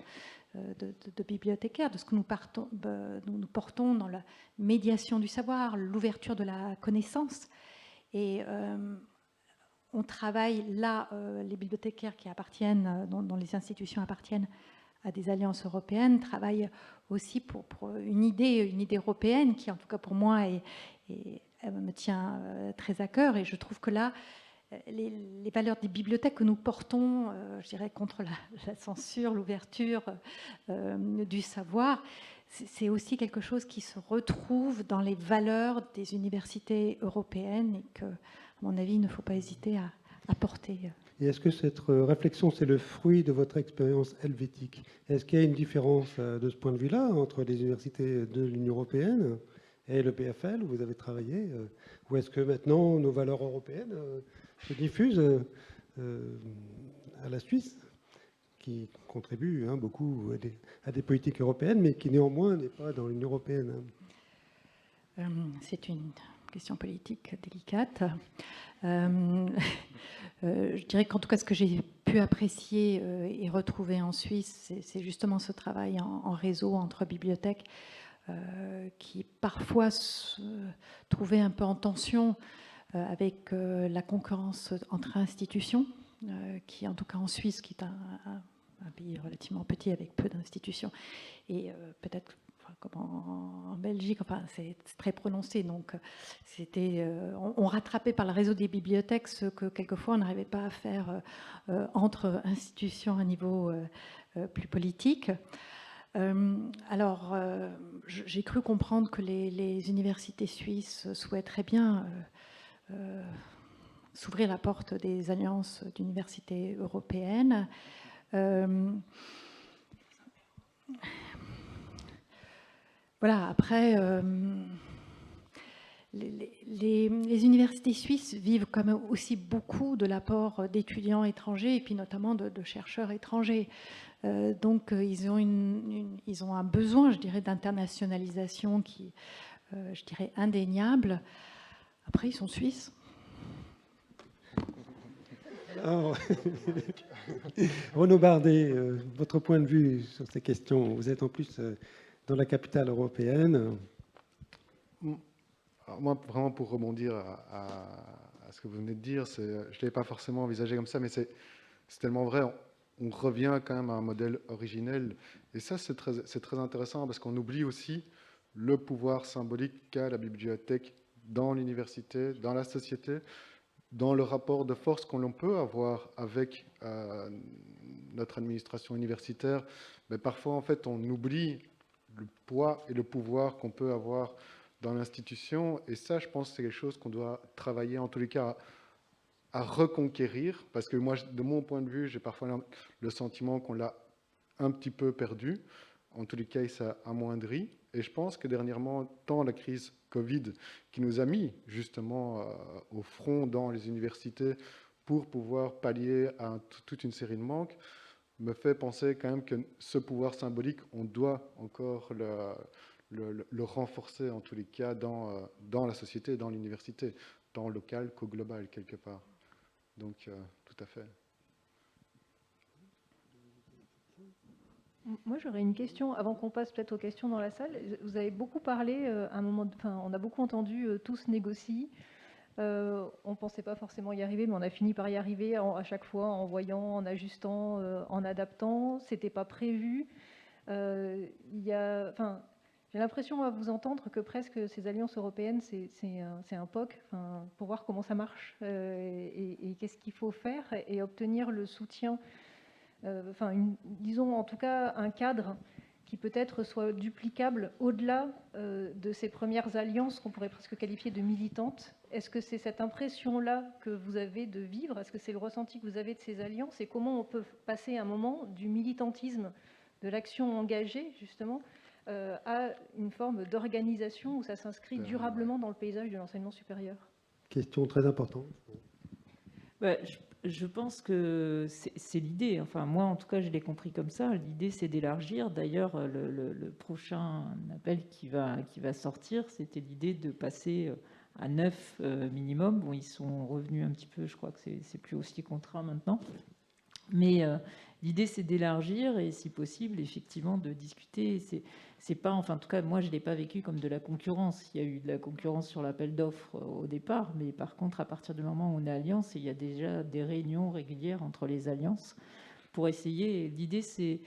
de bibliothécaire, de ce que nous portons dans la médiation du savoir, l'ouverture de la connaissance. Et on travaille là, les bibliothécaires qui appartiennent, dont les institutions appartiennent à des alliances européennes, travaillent aussi pour une idée européenne qui, en tout cas pour moi, me tient très à cœur. Et je trouve que là, les valeurs des bibliothèques que nous portons, je dirais, contre la censure, l'ouverture du savoir, c'est aussi quelque chose qui se retrouve dans les valeurs des universités européennes et que, à mon avis, il ne faut pas hésiter à porter. Et est-ce que cette réflexion, c'est le fruit de votre expérience helvétique? Est-ce qu'il y a une différence de ce point de vue-là entre les universités de l'Union européenne et le PFL où vous avez travaillé? Ou est-ce que maintenant nos valeurs européennes se diffusent à la Suisse, qui contribue beaucoup à des politiques européennes, mais qui néanmoins n'est pas dans l'Union européenne? C'est une question politique délicate. Je dirais qu'en tout cas, ce que j'ai pu apprécier et retrouver en Suisse, c'est justement ce travail en réseau entre bibliothèques qui parfois se trouvait un peu en tension avec la concurrence entre institutions, qui en tout cas en Suisse, qui est un pays relativement petit avec peu d'institutions, et peut-être comme en Belgique, enfin c'est très prononcé, donc on rattrapait par le réseau des bibliothèques ce que quelquefois on n'arrivait pas à faire entre institutions à niveau plus politique. Alors, j'ai cru comprendre que les universités suisses souhaiteraient bien s'ouvrir la porte des alliances d'universités européennes. Voilà, après, les universités suisses vivent quand même aussi beaucoup de l'apport d'étudiants étrangers et puis notamment de chercheurs étrangers. Donc, ils ont un besoin, je dirais, d'internationalisation qui, je dirais, indéniable. Après, ils sont suisses. Alors, Renaud Bardet, votre point de vue sur ces questions, vous êtes en plus dans la capitale européenne. Alors moi, vraiment pour rebondir à ce que vous venez de dire, je ne l'avais pas forcément envisagé comme ça, mais c'est tellement vrai. On revient quand même à un modèle originel. Et ça, c'est très intéressant parce qu'on oublie aussi le pouvoir symbolique qu'a la bibliothèque dans l'université, dans la société, dans le rapport de force qu'on peut avoir avec notre administration universitaire. Mais parfois, en fait, on oublie le poids et le pouvoir qu'on peut avoir dans l'institution. Et ça, je pense que c'est quelque chose qu'on doit travailler, en tous les cas, à reconquérir. Parce que moi, de mon point de vue, j'ai parfois le sentiment qu'on l'a un petit peu perdu. En tous les cas, ça amoindrit. Et je pense que dernièrement, tant la crise Covid, qui nous a mis justement au front dans les universités pour pouvoir pallier à toute une série de manques, me fait penser quand même que ce pouvoir symbolique, on doit encore le renforcer, en tous les cas, dans la société, dans l'université, tant local qu'au global, quelque part. Donc, tout à fait. Moi, j'aurais une question, avant qu'on passe peut-être aux questions dans la salle. Vous avez beaucoup parlé, à un moment, on a beaucoup entendu « tous négocient ». On ne pensait pas forcément y arriver, mais on a fini par y arriver à chaque fois, en voyant, en ajustant, en adaptant. Ce n'était pas prévu. J'ai l'impression à vous entendre que presque ces alliances européennes, c'est un POC, pour voir comment ça marche et qu'est-ce qu'il faut faire et obtenir le soutien, disons en tout cas un cadre qui peut-être soit duplicable au-delà de ces premières alliances qu'on pourrait presque qualifier de militantes. Est-ce que c'est cette impression-là que vous avez de vivre? Est-ce que c'est le ressenti que vous avez de ces alliances? Et comment on peut passer un moment du militantisme, de l'action engagée, justement, à une forme d'organisation où ça s'inscrit durablement dans le paysage de l'enseignement supérieur? Question très importante. Je pense que c'est l'idée. Enfin, moi, en tout cas, je l'ai compris comme ça. L'idée, c'est d'élargir. D'ailleurs, le prochain appel qui va sortir, c'était l'idée de passer à 9 minimum. Bon, ils sont revenus un petit peu. Je crois que c'est plus aussi contraint maintenant. Mais l'idée, c'est d'élargir et, si possible, effectivement, de discuter. C'est pas, enfin, en tout cas, moi, je l'ai pas vécu comme de la concurrence. Il y a eu de la concurrence sur l'appel d'offres au départ, mais par contre, à partir du moment où on est alliance, il y a déjà des réunions régulières entre les alliances pour essayer. L'idée, c'est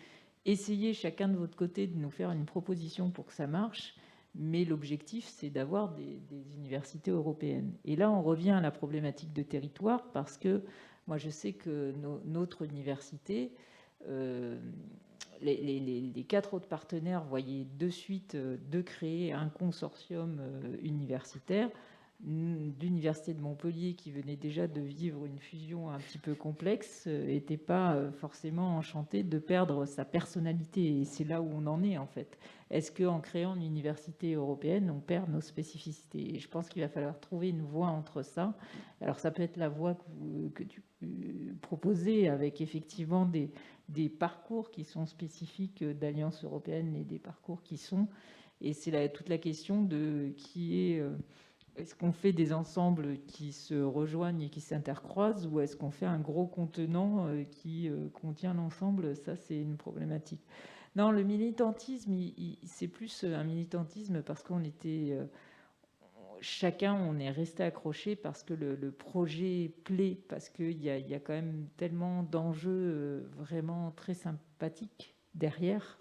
essayer chacun de votre côté de nous faire une proposition pour que ça marche. Mais l'objectif, c'est d'avoir des universités européennes. Et là, on revient à la problématique de territoire, parce que moi, je sais que notre université, les 4 autres partenaires voyaient de suite de créer un consortium universitaire. L'université de Montpellier, qui venait déjà de vivre une fusion un petit peu complexe, n'était pas forcément enchantée de perdre sa personnalité. Et c'est là où on en est, en fait. Est-ce qu'en créant une université européenne, on perd nos spécificités? Et je pense qu'il va falloir trouver une voie entre ça. Alors, ça peut être la voie que tu proposais, avec effectivement des parcours qui sont spécifiques d'Alliance européenne et des parcours qui sont... Et c'est toute la question de qui est... Est-ce qu'on fait des ensembles qui se rejoignent et qui s'intercroisent, ou est-ce qu'on fait un gros contenant qui contient l'ensemble? Ça, c'est une problématique. Non, le militantisme, c'est plus un militantisme parce qu'on était... chacun, on est resté accroché parce que le projet plaît, parce qu'il y a quand même tellement d'enjeux vraiment très sympathiques derrière,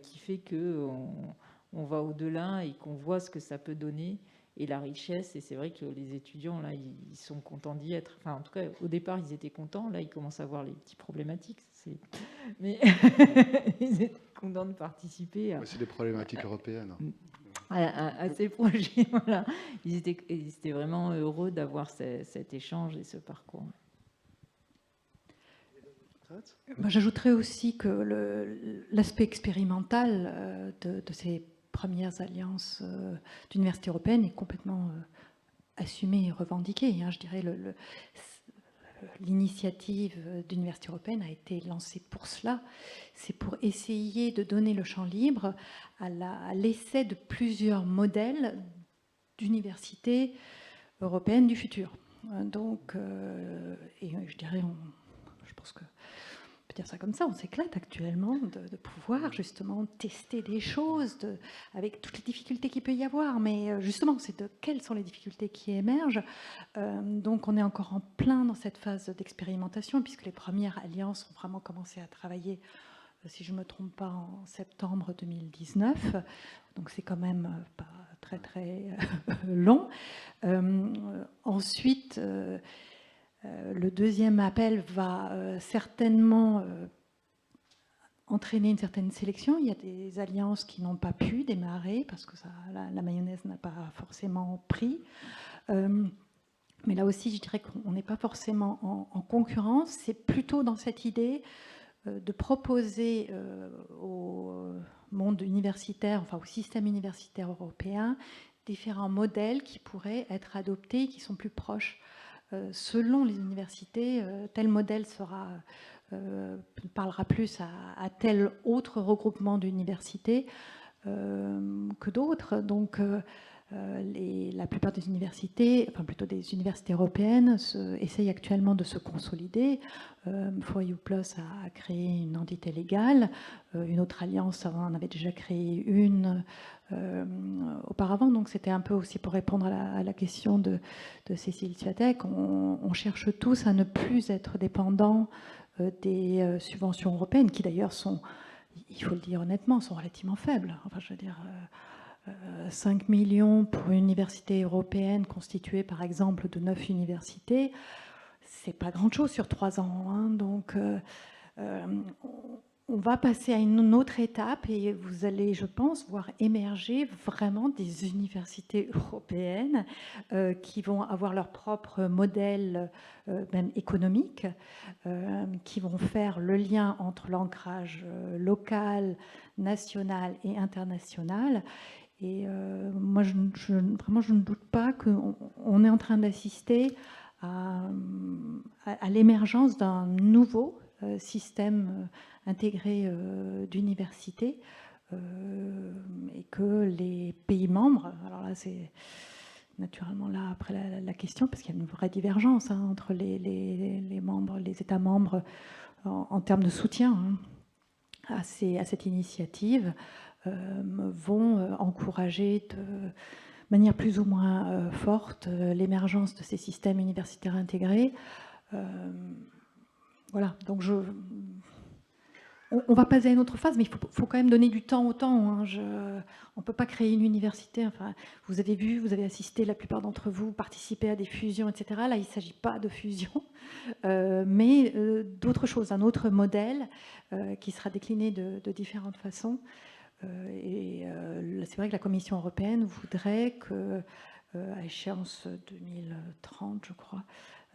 qui fait qu'on va au-delà et qu'on voit ce que ça peut donner. Et la richesse, et c'est vrai que les étudiants, là, ils sont contents d'y être. Enfin, en tout cas, au départ, ils étaient contents. Là, ils commencent à voir les petites problématiques. Mais ils étaient contents de participer. C'est des problématiques européennes. À ces projets, voilà. Ils étaient vraiment heureux d'avoir cet échange et ce parcours. J'ajouterais aussi que l'aspect expérimental de ces premières alliances d'universités européennes est complètement assumée et revendiquée. Je dirais l'initiative d'université européenne a été lancée pour cela. C'est pour essayer de donner le champ libre à l'essai de plusieurs modèles d'universités européennes du futur. Donc, et je dirais, je pense que dire ça comme ça, on s'éclate actuellement de pouvoir justement tester des choses avec toutes les difficultés qu'il peut y avoir, mais justement c'est de quelles sont les difficultés qui émergent. Donc on est encore en plein dans cette phase d'expérimentation, puisque les premières alliances ont vraiment commencé à travailler, si je ne me trompe pas, en septembre 2019, donc c'est quand même pas très très long. Ensuite, le deuxième appel va certainement entraîner une certaine sélection. Il y a des alliances qui n'ont pas pu démarrer parce que la mayonnaise n'a pas forcément pris. Mais là aussi, je dirais qu'on n'est pas forcément en concurrence. C'est plutôt dans cette idée de proposer au monde universitaire, enfin au système universitaire européen, différents modèles qui pourraient être adoptés, qui sont plus proches. Selon les universités, tel modèle parlera plus à tel autre regroupement d'universités que d'autres. Donc, la plupart des universités, enfin plutôt des universités européennes, essayent actuellement de se consolider. For You Plus a créé une entité légale. Une autre alliance en avait déjà créé une auparavant. Donc c'était un peu aussi pour répondre à la question de Cécile Sviatek. On cherche tous à ne plus être dépendants des subventions européennes, qui d'ailleurs sont, il faut le dire honnêtement, sont relativement faibles. Enfin, je veux dire... 5 millions pour une université européenne constituée par exemple de 9 universités, c'est pas grand-chose sur 3 ans. Donc on va passer à une autre étape et vous allez, je pense, voir émerger vraiment des universités européennes qui vont avoir leur propre modèle même économique, qui vont faire le lien entre l'ancrage local, national et international. Et moi, vraiment, je ne doute pas qu'on est en train d'assister à l'émergence d'un nouveau système intégré d'université, et que les pays membres, alors là c'est naturellement là après la question, parce qu'il y a une vraie divergence entre les membres, les États membres en termes de soutien à cette initiative, vont encourager de manière plus ou moins forte l'émergence de ces systèmes universitaires intégrés. Voilà, donc on va passer à une autre phase, mais il faut quand même donner du temps au temps. On ne peut pas créer une université. Enfin, vous avez vu, vous avez assisté, la plupart d'entre vous, participer à des fusions, etc. Là, il ne s'agit pas de fusion, mais d'autre chose, un autre modèle qui sera décliné de différentes façons. C'est vrai que la Commission européenne voudrait que, à échéance 2030, je crois,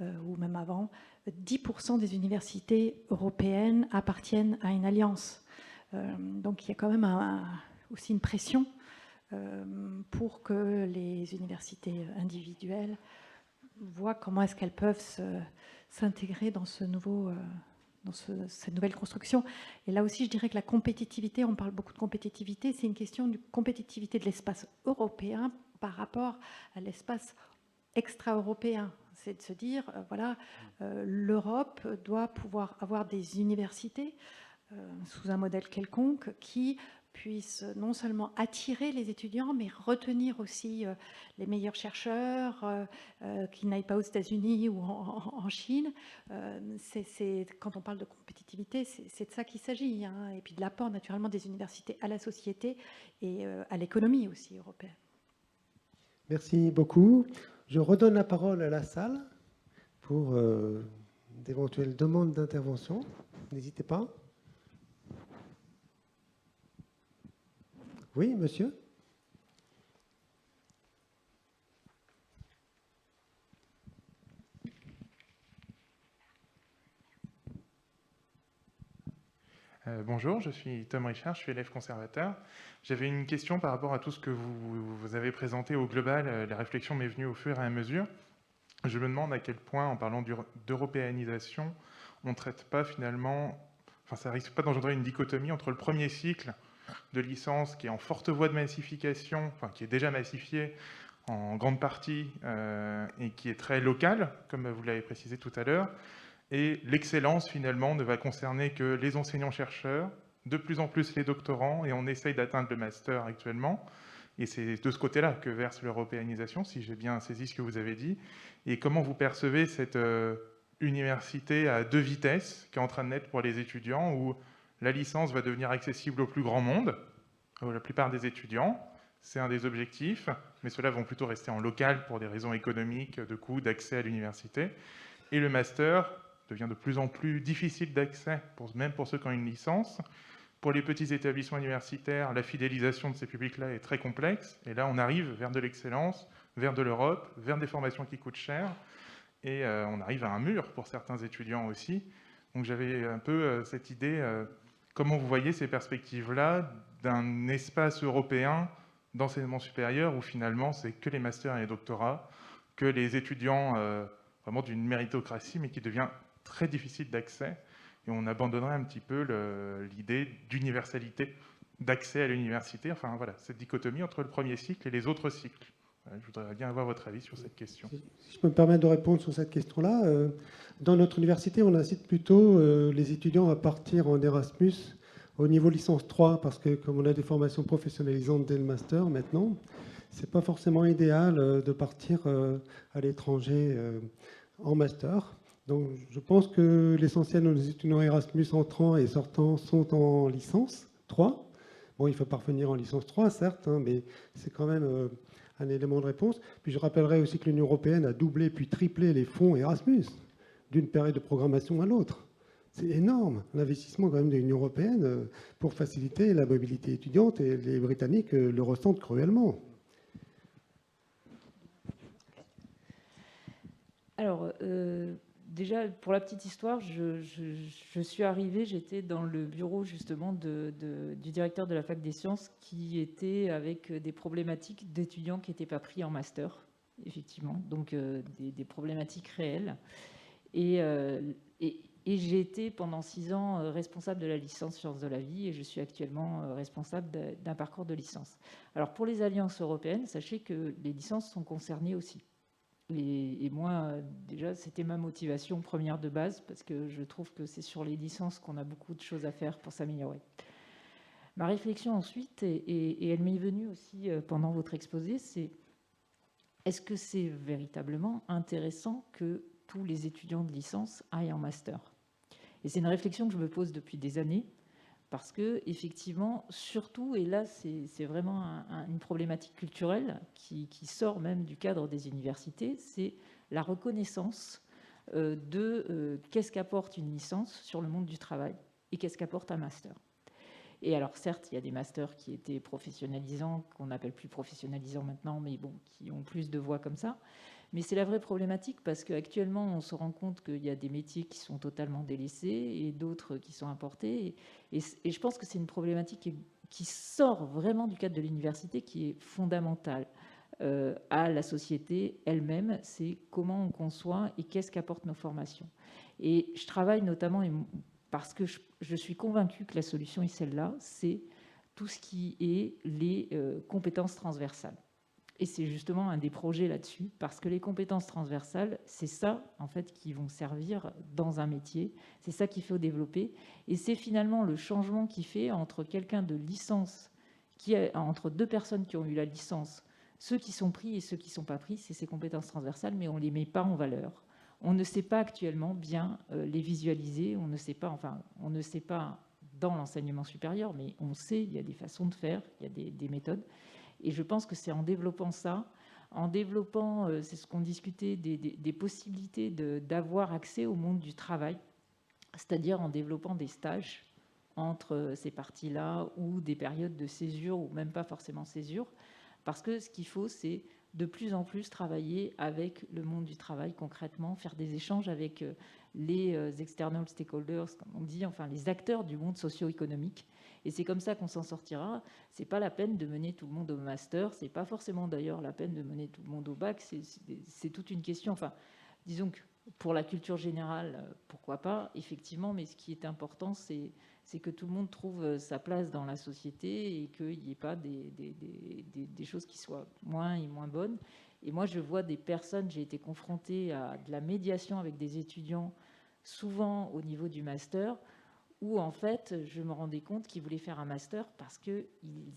ou même avant, 10% des universités européennes appartiennent à une alliance. Donc il y a quand même aussi une pression pour que les universités individuelles voient comment est-ce qu'elles peuvent s'intégrer dans ce nouveau... dans cette nouvelle construction. Et là aussi, je dirais que la compétitivité, on parle beaucoup de compétitivité, c'est une question de compétitivité de l'espace européen par rapport à l'espace extra-européen. C'est de se dire, voilà, l'Europe doit pouvoir avoir des universités sous un modèle quelconque qui puissent non seulement attirer les étudiants, mais retenir aussi les meilleurs chercheurs qui n'aillent pas aux États-Unis ou en Chine. Quand on parle de compétitivité, c'est de ça qu'il s'agit, hein, et puis de l'apport naturellement des universités à la société et à l'économie aussi européenne. Merci beaucoup. Je redonne la parole à la salle pour d'éventuelles demandes d'intervention. N'hésitez pas. Oui, monsieur ? Bonjour, je suis Tom Richard, je suis élève conservateur. J'avais une question par rapport à tout ce que vous avez présenté au global. La réflexion m'est venue au fur et à mesure. Je me demande à quel point, en parlant d'européanisation, on ne traite pas finalement... Enfin, ça risque pas d'engendrer une dichotomie entre le premier cycle de licence qui est en forte voie de massification, enfin qui est déjà massifié en grande partie et qui est très local, comme vous l'avez précisé tout à l'heure, et l'excellence finalement ne va concerner que les enseignants-chercheurs, de plus en plus les doctorants, et on essaye d'atteindre le master actuellement, et c'est de ce côté-là que verse l'européanisation, si j'ai bien saisi ce que vous avez dit. Et comment vous percevez cette université à deux vitesses qui est en train de naître pour les étudiants, où la licence va devenir accessible au plus grand monde, la plupart des étudiants, c'est un des objectifs, mais ceux-là vont plutôt rester en local pour des raisons économiques, de coût, d'accès à l'université. Et le master devient de plus en plus difficile d'accès, même pour ceux qui ont une licence. Pour les petits établissements universitaires, la fidélisation de ces publics-là est très complexe. Et là, on arrive vers de l'excellence, vers de l'Europe, vers des formations qui coûtent cher. Et on arrive à un mur pour certains étudiants aussi. Donc j'avais un peu cette idée, comment vous voyez ces perspectives-là d'un espace européen d'enseignement supérieur où finalement c'est que les masters et les doctorats, que les étudiants vraiment d'une méritocratie, mais qui devient très difficile d'accès. Et on abandonnerait un petit peu l'idée d'universalité, d'accès à l'université. Enfin voilà, cette dichotomie entre le premier cycle et les autres cycles. Je voudrais bien avoir votre avis sur cette question. Si je peux me permettre de répondre sur cette question-là, dans notre université, on incite plutôt les étudiants à partir en Erasmus au niveau licence 3, parce que comme on a des formations professionnalisantes dès le master maintenant, c'est pas forcément idéal de partir à l'étranger en master. Donc je pense que l'essentiel de nos étudiants Erasmus entrants et sortants sont en licence 3. Bon, il faut parvenir en licence 3, certes, hein, mais c'est quand même un élément de réponse. Puis je rappellerai aussi que l'Union européenne a doublé puis triplé les fonds Erasmus d'une période de programmation à l'autre. C'est énorme, l'investissement quand même de l'Union européenne pour faciliter la mobilité étudiante, et les Britanniques le ressentent cruellement. Alors, déjà, pour la petite histoire, je suis arrivée, j'étais dans le bureau justement du directeur de la fac des sciences qui était avec des problématiques d'étudiants qui n'étaient pas pris en master. effectivement, donc des problématiques réelles. Et j'ai été pendant 6 ans responsable de la licence sciences de la vie et je suis actuellement responsable d'un parcours de licence. Alors pour les alliances européennes, sachez que les licences sont concernées aussi. Et moi, déjà, c'était ma motivation première de base parce que je trouve que c'est sur les licences qu'on a beaucoup de choses à faire pour s'améliorer. Ma réflexion ensuite, et elle m'est venue aussi pendant votre exposé, c'est est-ce que c'est véritablement intéressant que tous les étudiants de licence aillent en master? Et c'est une réflexion que je me pose depuis des années, parce que effectivement, surtout, et là c'est vraiment une problématique culturelle qui sort même du cadre des universités, c'est la reconnaissance de qu'est-ce qu'apporte une licence sur le monde du travail et qu'est-ce qu'apporte un master. Et alors certes, il y a des masters qui étaient professionnalisants, qu'on n'appelle plus professionnalisants maintenant, mais bon, qui ont plus de voix comme ça. Mais c'est la vraie problématique parce qu'actuellement, on se rend compte qu'il y a des métiers qui sont totalement délaissés et d'autres qui sont importés. Et je pense que c'est une problématique qui sort vraiment du cadre de l'université, qui est fondamentale à la société elle-même. C'est comment on conçoit et qu'est-ce qu'apportent nos formations. Et je travaille notamment, parce que je suis convaincue que la solution est celle-là, c'est tout ce qui est les compétences transversales. Et c'est justement un des projets là-dessus, parce que les compétences transversales, c'est ça, en fait, qui vont servir dans un métier. C'est ça qu'il faut développer. Et c'est finalement le changement qui fait entre quelqu'un de licence, entre deux personnes qui ont eu la licence, ceux qui sont pris et ceux qui ne sont pas pris, c'est ces compétences transversales, mais on ne les met pas en valeur. On ne sait pas actuellement bien les visualiser. On ne sait pas, on ne sait pas dans l'enseignement supérieur, mais on sait, il y a des façons de faire, il y a des méthodes. Et je pense que c'est en développant ça, en développant, c'est ce qu'on discutait, des possibilités d'avoir accès au monde du travail, c'est-à-dire en développant des stages entre ces parties-là ou des périodes de césure ou même pas forcément césure, parce que ce qu'il faut, c'est de plus en plus travailler avec le monde du travail concrètement, faire des échanges avec les external stakeholders, comme on dit, enfin les acteurs du monde socio-économique. Et c'est comme ça qu'on s'en sortira. C'est pas la peine de mener tout le monde au master, c'est pas forcément d'ailleurs la peine de mener tout le monde au bac, c'est toute une question. Enfin, disons que pour la culture générale, pourquoi pas, effectivement, mais ce qui est important, c'est que tout le monde trouve sa place dans la société et qu'il n'y ait pas des choses qui soient moins et moins bonnes. Et moi, je vois des personnes, j'ai été confrontée à de la médiation avec des étudiants, souvent au niveau du master, où en fait, je me rendais compte qu'ils voulaient faire un master parce qu'ils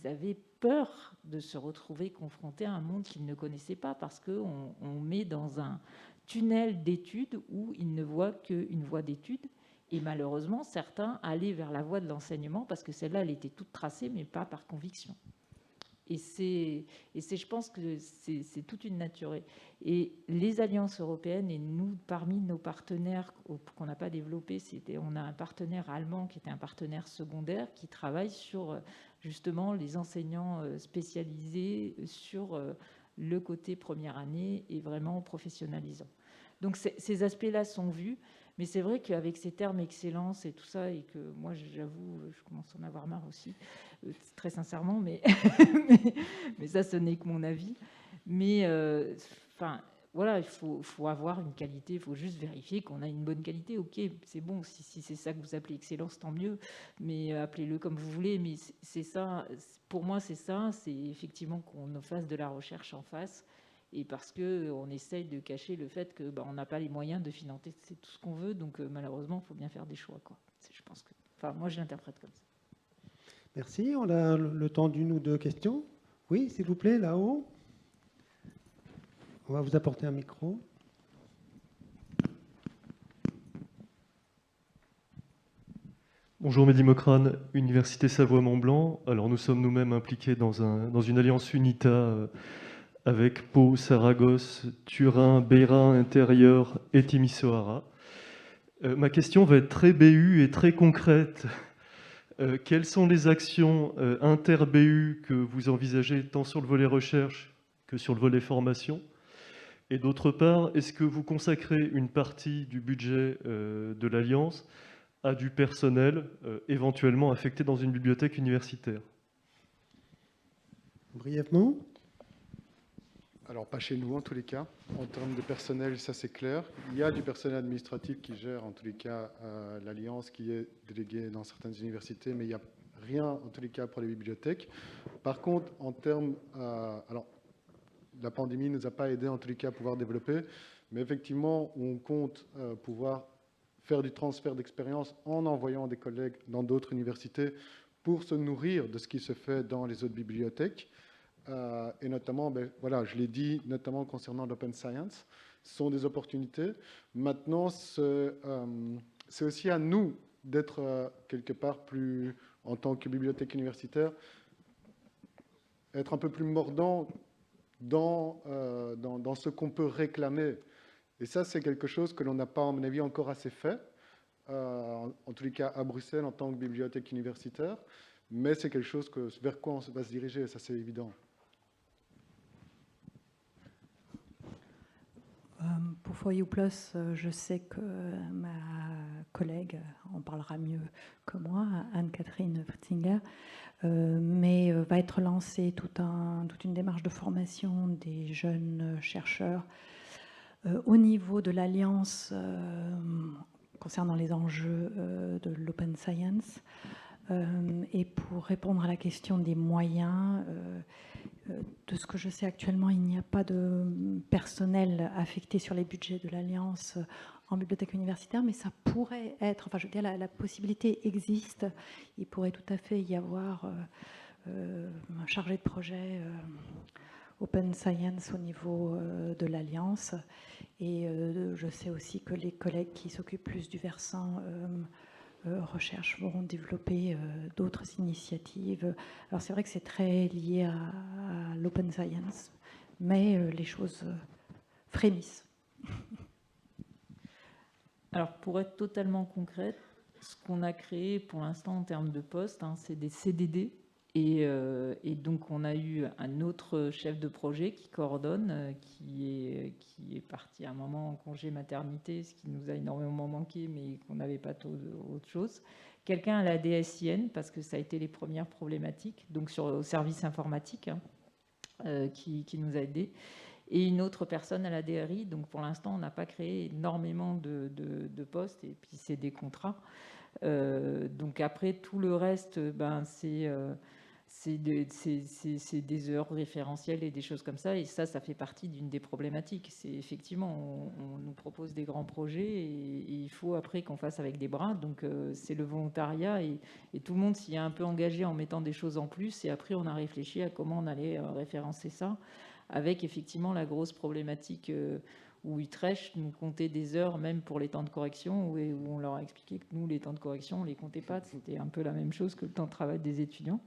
avaient peur de se retrouver confrontés à un monde qu'ils ne connaissaient pas, parce qu'on met dans un tunnel d'études où ils ne voient qu'une voie d'études. Et malheureusement, certains allaient vers la voie de l'enseignement parce que celle-là, elle était toute tracée, mais pas par conviction. Et je pense que c'est toute une nature. Et les alliances européennes, et nous, parmi nos partenaires qu'on n'a pas développés, on a un partenaire allemand qui était un partenaire secondaire qui travaille sur justement les enseignants spécialisés sur le côté première année et vraiment professionnalisant. Donc ces aspects-là sont vus. Mais c'est vrai qu'avec ces termes excellence et tout ça, et que moi, j'avoue, je commence à en avoir marre aussi, très sincèrement, mais ça, ce n'est que mon avis. Mais voilà, il faut avoir une qualité, il faut juste vérifier qu'on a une bonne qualité. Ok, c'est bon, si c'est ça que vous appelez excellence, tant mieux, mais appelez-le comme vous voulez. Mais c'est ça, pour moi, c'est ça, c'est effectivement qu'on fasse de la recherche en face. Et parce qu'on essaye de cacher le fait qu'on n'a pas les moyens de financer tout ce qu'on veut, donc malheureusement, il faut bien faire des choix, quoi. Je pense que, moi, je l'interprète comme ça. Merci. On a le temps d'une ou deux questions. Oui, s'il vous plaît, là-haut. On va vous apporter un micro. Bonjour, Mehdi Mokrane, Université Savoie-Mont-Blanc. Alors, nous sommes nous-mêmes impliqués dans une alliance UNITA avec Pau, Saragosse, Turin, Beira intérieur et Timisoara. Ma question va être très BU et très concrète. Quelles sont les actions inter-BU que vous envisagez tant sur le volet recherche que sur le volet formation? Et d'autre part, est-ce que vous consacrez une partie du budget de l'Alliance à du personnel éventuellement affecté dans une bibliothèque universitaire? Brièvement. Alors, pas chez nous, en tous les cas. En termes de personnel, ça c'est clair. Il y a du personnel administratif qui gère, en tous les cas, l'Alliance, qui est délégué dans certaines universités, mais il n'y a rien, en tous les cas, pour les bibliothèques. Par contre, en termes... alors, la pandémie ne nous a pas aidé, en tous les cas, à pouvoir développer, mais effectivement, on compte pouvoir faire du transfert d'expérience en envoyant des collègues dans d'autres universités pour se nourrir de ce qui se fait dans les autres bibliothèques. Et notamment, voilà, je l'ai dit, notamment concernant l'open science, ce sont des opportunités. Maintenant, c'est aussi à nous d'être quelque part plus, en tant que bibliothèque universitaire, être un peu plus mordant dans ce qu'on peut réclamer. Et ça, c'est quelque chose que l'on n'a pas, à mon avis, encore assez fait, en tous les cas à Bruxelles, en tant que bibliothèque universitaire, mais c'est quelque chose vers quoi on va se diriger, ça c'est évident. Pour For You Plus, je sais que ma collègue en parlera mieux que moi, Anne-Catherine Fritzinger, mais va être lancée toute une démarche de formation des jeunes chercheurs au niveau de l'Alliance concernant les enjeux de l'open science. Et pour répondre à la question des moyens, de ce que je sais actuellement, il n'y a pas de personnel affecté sur les budgets de l'Alliance en bibliothèque universitaire, mais ça pourrait être, enfin je veux dire, la possibilité existe. Il pourrait tout à fait y avoir un chargé de projet Open Science au niveau de l'Alliance. Et je sais aussi que les collègues qui s'occupent plus du versant recherche vont développer d'autres initiatives. Alors c'est vrai que c'est très lié à l'open science, mais les choses frémissent. Alors pour être totalement concrète, ce qu'on a créé pour l'instant en termes de postes, c'est des CDD. Et donc on a eu un autre chef de projet qui coordonne, qui est parti à un moment en congé maternité, ce qui nous a énormément manqué, mais qu'on n'avait pas autre chose. Quelqu'un à la DSIN, parce que ça a été les premières problématiques, donc au service informatique, qui nous a aidés. Et une autre personne à la DRI. Donc pour l'instant, on n'a pas créé énormément de postes, et puis c'est des contrats. Donc après, tout le reste, c'est des heures référentielles et des choses comme ça, et ça fait partie d'une des problématiques. C'est effectivement, on nous propose des grands projets et il faut après qu'on fasse avec des bras, donc c'est le volontariat et tout le monde s'y est un peu engagé en mettant des choses en plus, et après on a réfléchi à comment on allait référencer ça, avec effectivement la grosse problématique où Utrecht nous comptait des heures même pour les temps de correction, où on leur a expliqué que nous, les temps de correction, on les comptait pas, c'était un peu la même chose que le temps de travail des étudiants.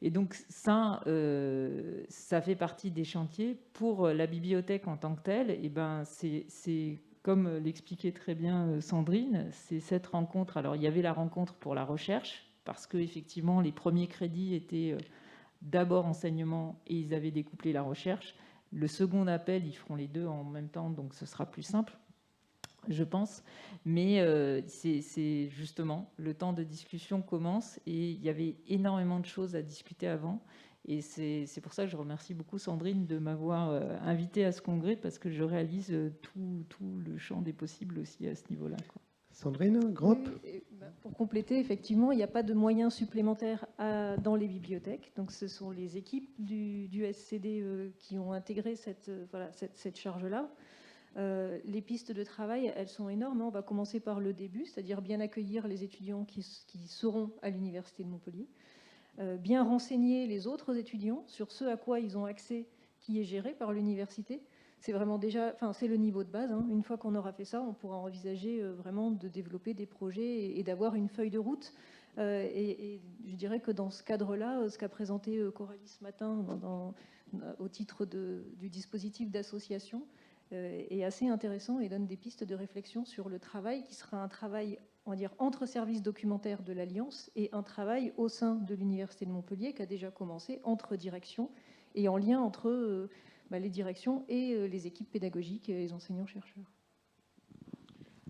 Et donc ça fait partie des chantiers. Pour la bibliothèque en tant que telle, et c'est comme l'expliquait très bien Sandrine, c'est cette rencontre. Alors il y avait la rencontre pour la recherche, parce que effectivement les premiers crédits étaient d'abord enseignement et ils avaient découplé la recherche. Le second appel, ils feront les deux en même temps, donc ce sera plus simple, je pense. Mais c'est justement, le temps de discussion commence et il y avait énormément de choses à discuter avant. Et c'est pour ça que je remercie beaucoup Sandrine de m'avoir invité à ce congrès, parce que je réalise tout le champ des possibles aussi à ce niveau-là, quoi. Sandrine, groupe. Oui, pour compléter, effectivement, il n'y a pas de moyens supplémentaires dans les bibliothèques. Donc, ce sont les équipes du SCD qui ont intégré cette charge-là. Les pistes de travail, elles sont énormes. On va commencer par le début, c'est-à-dire bien accueillir les étudiants qui seront à l'Université de Montpellier, bien renseigner les autres étudiants sur ce à quoi ils ont accès, qui est géré par l'université. C'est vraiment déjà, c'est le niveau de base. Une fois qu'on aura fait ça, on pourra envisager vraiment de développer des projets et d'avoir une feuille de route. Et je dirais que dans ce cadre-là, ce qu'a présenté Coralie ce matin au titre du dispositif d'association est assez intéressant et donne des pistes de réflexion sur le travail qui sera un travail, on va dire, entre services documentaires de l'Alliance et un travail au sein de l'Université de Montpellier qui a déjà commencé entre directions et en lien entre les directions et les équipes pédagogiques et les enseignants-chercheurs.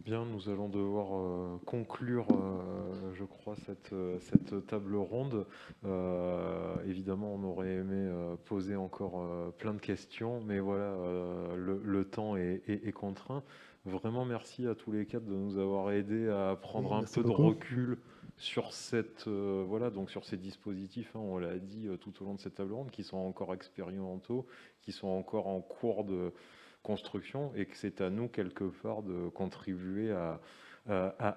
Bien, nous allons devoir conclure, je crois, cette table ronde. Évidemment, on aurait aimé poser encore plein de questions, mais voilà, le temps est contraint. Vraiment, merci à tous les quatre de nous avoir aidés à prendre un peu de recul sur voilà, donc sur ces dispositifs, hein, on l'a dit tout au long de cette table ronde, qui sont encore expérimentaux, qui sont encore en cours de construction, et que c'est à nous quelque part de contribuer à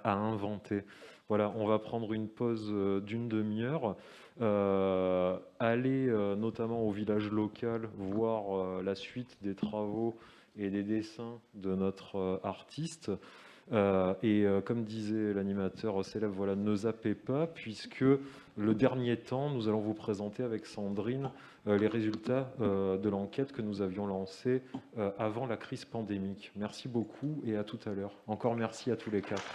inventer. Voilà, on va prendre une pause d'une demi-heure, aller notamment au village local, voir la suite des travaux et des dessins de notre artiste. Comme disait l'animateur célèbre, voilà, ne zappez pas, puisque le dernier temps, nous allons vous présenter avec Sandrine les résultats de l'enquête que nous avions lancée avant la crise pandémique. Merci beaucoup et à tout à l'heure. Encore merci à tous les quatre.